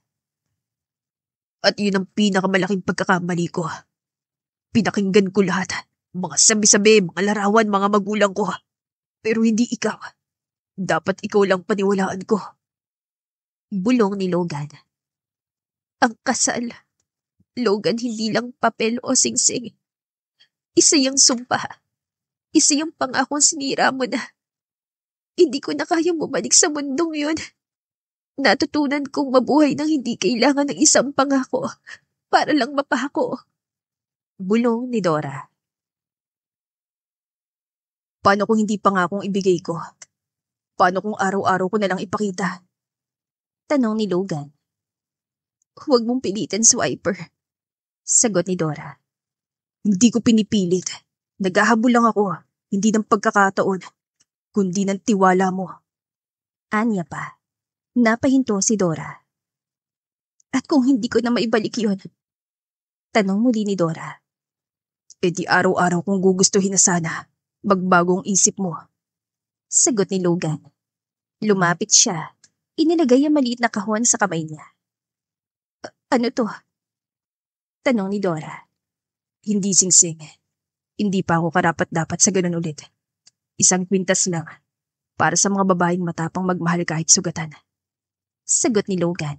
At yun ang pinakamalaking pagkakamali ko. Pinakinggan ko lahat. Mga sabi-sabi, mga larawan, mga magulang ko. Pero hindi ikaw. Dapat ikaw lang paniwalaan ko. Bulong ni Logan. Ang kasal. Logan, hindi lang papel o singsing. Isa yung sumpa. Isa yung pangakong sinira mo na. Hindi ko na kayang bumalik sa mundong yun. Natutunan kong mabuhay nang hindi kailangan ng isang pangako para lang mapako. Bulong ni Dora. Paano kung hindi pangakong ibigay ko? Paano kung araw-araw ko na lang ipakita? Tanong ni Logan. Huwag mong pilitin, Swiper. Sagot ni Dora. Hindi ko pinipilit. Naghahabol lang ako. Hindi ng pagkakataon, kundi ng tiwala mo. Anya pa. Napahinto si Dora. At kung hindi ko na maibalik yun? Tanong muli ni Dora. E di araw-araw kong gugustuhin na sana. Magbagong isip mo. Sagot ni Logan. Lumapit siya. Inilagay ang maliit na kahon sa kamay niya. Ano to? Tanong ni Dora. Hindi, Singsing. Hindi pa ako karapat-dapat sa ganun ulit. Isang kwintas lang. Para sa mga babaeng matapang magmahal kahit sugatan. Sagot ni Logan.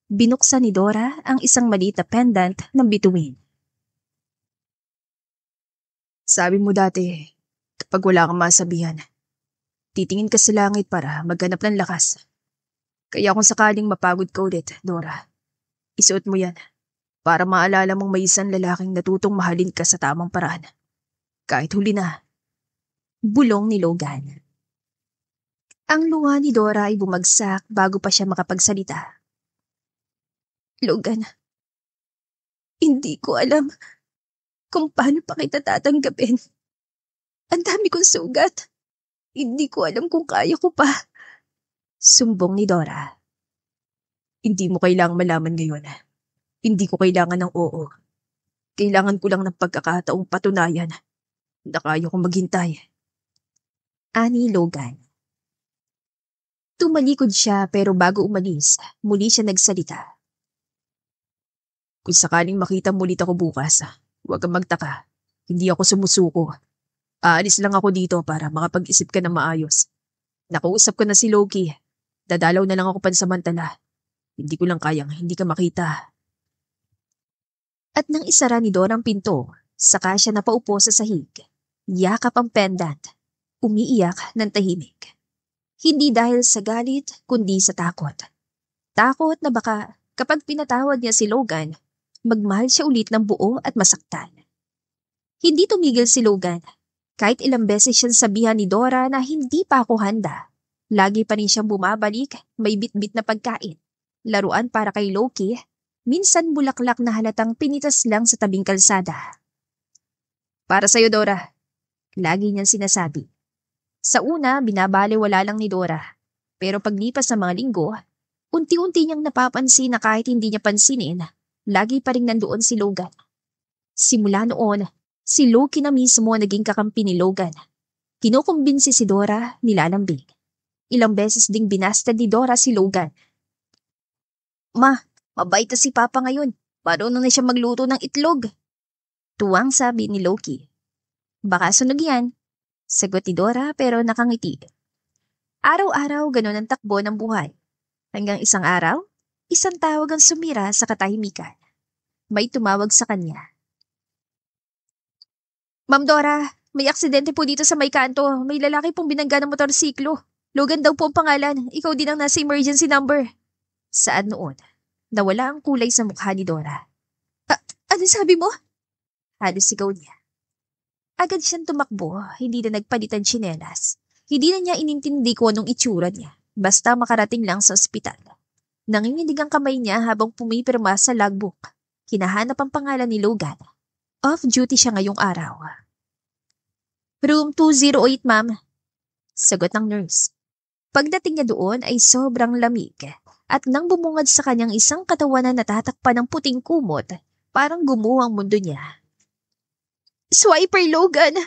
Binuksan ni Dora ang isang maliit na pendant ng bituin. Sabi mo dati, kapag wala kang masabihan, titingin ka sa langit para maghanap ng lakas. Kaya kung sakaling mapagod ka ulit, Dora, isuot mo yan para maalala mong may isang lalaking natutong mahalin ka sa tamang paraan. Kahit huli na. Bulong ni Logan. Ang luha ni Dora ay bumagsak bago pa siya makapagsalita. Logan, hindi ko alam kung paano pa kita tatanggapin. Ang dami kong sugat. Hindi ko alam kung kaya ko pa. Sumbong ni Dora. Hindi mo kailangang malaman ngayon. Hindi ko kailangan ng oo. Kailangan ko lang ng pagkakataong patunayan na kaya kong maghintay. Ani Logan. Tumalikod siya pero bago umalis, muli siya nagsalita. Kung sakaling makita mulit ako bukas, huwag kang magtaka. Hindi ako sumusuko. Aalis lang ako dito para makapag-isip ka na maayos. Nakausap ko na si Loki. Dadalaw na lang ako pansamantala. Hindi ko lang kayang hindi ka makita. At nang isara ni Dora ang pinto, saka siya napaupo sa sahig. Yakap ang pendant. Umiiyak ng tahimik. Hindi dahil sa galit, kundi sa takot. Takot na baka kapag pinatawad niya si Logan, magmahal siya ulit ng buo at masaktan. Hindi tumigil si Logan. Kahit ilang beses siyang sabihan ni Dora na hindi pa ako handa. Lagi pa rin siyang bumabalik, may bit-bit na pagkain. Laruan para kay Loki, minsan bulaklak na halatang pinitas lang sa tabing kalsada. Para sa'yo, Dora. Lagi niyang sinasabi. Sa una, binabaliwala lang ni Dora. Pero paglipas ng mga linggo, unti-unti niyang napapansin na kahit hindi niya pansinin, lagi pa rin nandoon si Logan. Simula noon, si Loki na mismo naging kakampi ni Logan. Kinukumbinsi si Dora, nilalambing. Ilang beses ding binastad ni Dora si Logan. Ma, mabait na si Papa ngayon. Marunong na siya magluto ng itlog. Tuwang sabi ni Loki. Baka sunog yan. Sagot ni Dora pero nakangiti. Araw-araw ganun ang takbo ng buhay. Hanggang isang araw, isang tawag ang sumira sa katahimikan. May tumawag sa kanya. Ma'am Dora, may aksidente po dito sa may kanto. May lalaki pong binangga ng motorsiklo. Logan daw po ang pangalan. Ikaw din ang nasa emergency number. Saan noon? Nawala ang kulay sa mukha ni Dora. Ano sabi mo? Halos sigaw niya. Agad siyang tumakbo, hindi na nagpalitan tsinelas. Hindi na niya inintindi ko anong itsura niya, basta makarating lang sa ospital. Nanginginig ang kamay niya habang pumipirma sa logbook. Hinahanap ang pangalan ni Logan. Off-duty siya ngayong araw. Room 208, ma'am. Sagot ng nurse. Pagdating niya doon ay sobrang lamig at nang bumungad sa kanyang isang katawan na natatakpan ng puting kumot, parang gumuho ang mundo niya. Swiper, Logan!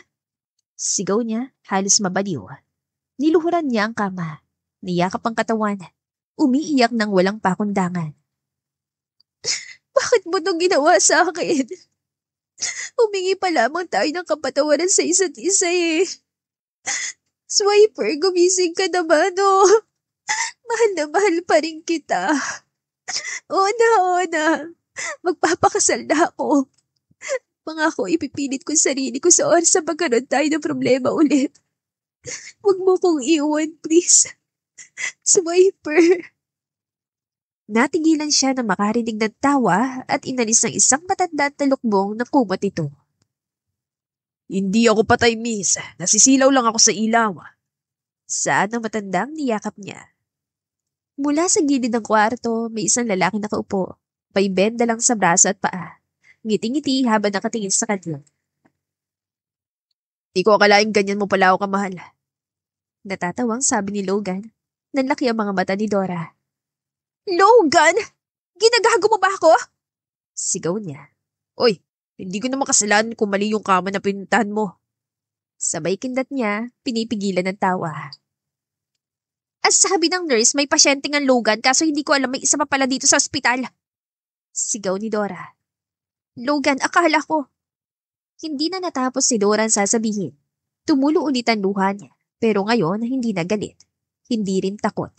Sigaw niya, halos mabaliw. Niluhuran niya ang kama. Niyakap ang katawan. Umiiyak ng walang pakundangan. Bakit mo itong ginawa sa akin? Humingi pa lamang tayo ng kapatawaran sa isa't isa eh. Swiper, gumising ka naman oh. Mahal na mahal pa rin kita. Oo na. Magpapakasal na ako. Pangako, ipipilit ko sarili ko sa oras sa pagkaroon tayo ng problema ulit. Huwag mo kong iwan, please. Swiper. Natigilan siya na makarinig ng tawa at inalis ng isang matanda at talukbong na kumot ito. Hindi ako patay, miss. Nasisilaw lang ako sa ilaw. Saan ang matandang niyakap niya? Mula sa gilid ng kwarto, may isang lalaki nakaupo. May benda lang sa braso at paa. Ngiti-ngiti habang nakatingin sa kanya. Di ko akalaing ganyan mo pala ako kamahal. Natatawang sabi ni Logan. Nanlaki ang mga mata ni Dora. Logan! Ginagago mo ba ako? Sigaw niya. Oy, hindi ko naman kasalanan kung mali yung kama na pinuntahan mo. Sabay kindat niya, pinipigilan ng tawa. As sabi ng nurse, may pasyente ng Logan kaso hindi ko alam may isa pa pala dito sa ospital. Sigaw ni Dora. Logan, akala ko. Hindi na natapos si Dora ang sasabihin. Tumulo ulit ang luha niya, pero ngayon hindi na galit. Hindi rin takot.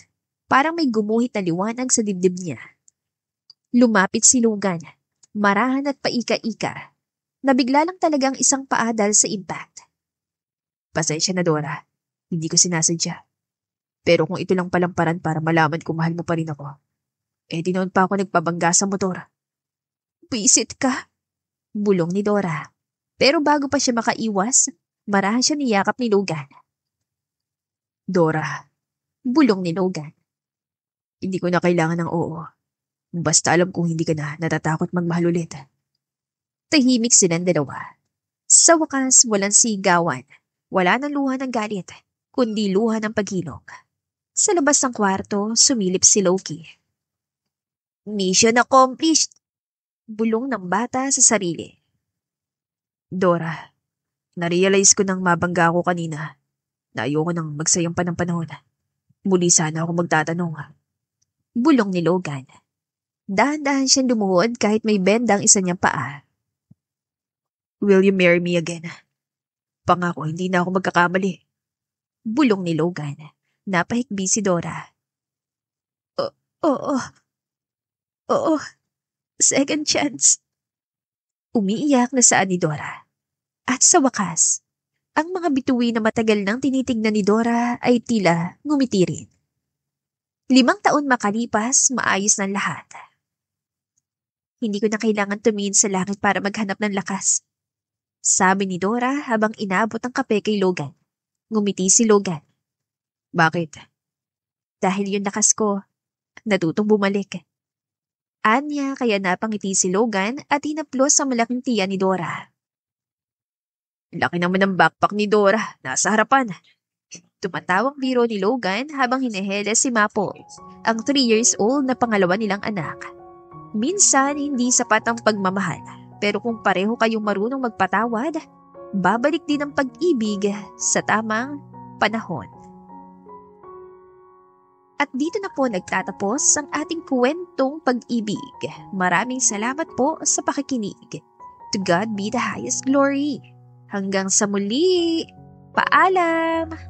Parang may gumuhit na liwanag sa dibdib niya. Lumapit si Logan, marahan at paika-ika. Nabigla lang talagang isang paa dahil sa impact. Pasensya na, Dora. Hindi ko sinasadya. Pero kung ito lang palang paraan para malaman kung mahal mo pa rin ako, di noon pa ako nagpabangga sa motor. Visit ka? Bulong ni Dora. Pero bago pa siya makaiwas, marahan siya niyakap ni Logan. Dora, bulong ni Logan. Hindi ko na kailangan ng oo. Basta alam kong hindi ka na natatakot magmahal ulit. Tahimik silang dalawa. Sa wakas, walang sigawan. Wala nang luha ng galit, kundi luha ng paghilong. Sa labas ng kwarto, sumilip si Loki. Mission accomplished! Bulong ng bata sa sarili. Dora, narealize ko nang mabangga ako kanina na ayoko nang magsayang pa ng panahon. Muli sana ako magtatanong. Bulong ni Logan. Dahan-dahan siyang lumuhod kahit may bendang isa niyang paa. Will you marry me again? Pangako, hindi na ako magkakamali. Bulong ni Logan. Napahikbi si Dora. Oo. Oo. Second chance. Umiiyak na saan ni Dora. At sa wakas, ang mga bituin na matagal nang tinitignan ni Dora ay tila ngumiti rin. 5 taon makalipas, maayos ng lahat. Hindi ko na kailangan tumingin sa langit para maghanap ng lakas. Sabi ni Dora habang inabot ang kape kay Logan. Ngumiti si Logan. Bakit? Dahil yung lakas ko, natutong bumalik. Anya kaya napangiti si Logan at hinaplos sa malaking tiyan ni Dora. Laki naman ng backpack ni Dora, nasa harapan. Tumatawang biro ni Logan habang hineheles si Mapo, ang 3 years old na pangalawa nilang anak. Minsan hindi sapat ang pagmamahal, pero kung pareho kayong marunong magpatawad, babalik din ang pag-ibig sa tamang panahon. At dito na po nagtatapos ang ating kwentong pag-ibig. Maraming salamat po sa pakikinig. To God be the highest glory. Hanggang sa muli. Paalam!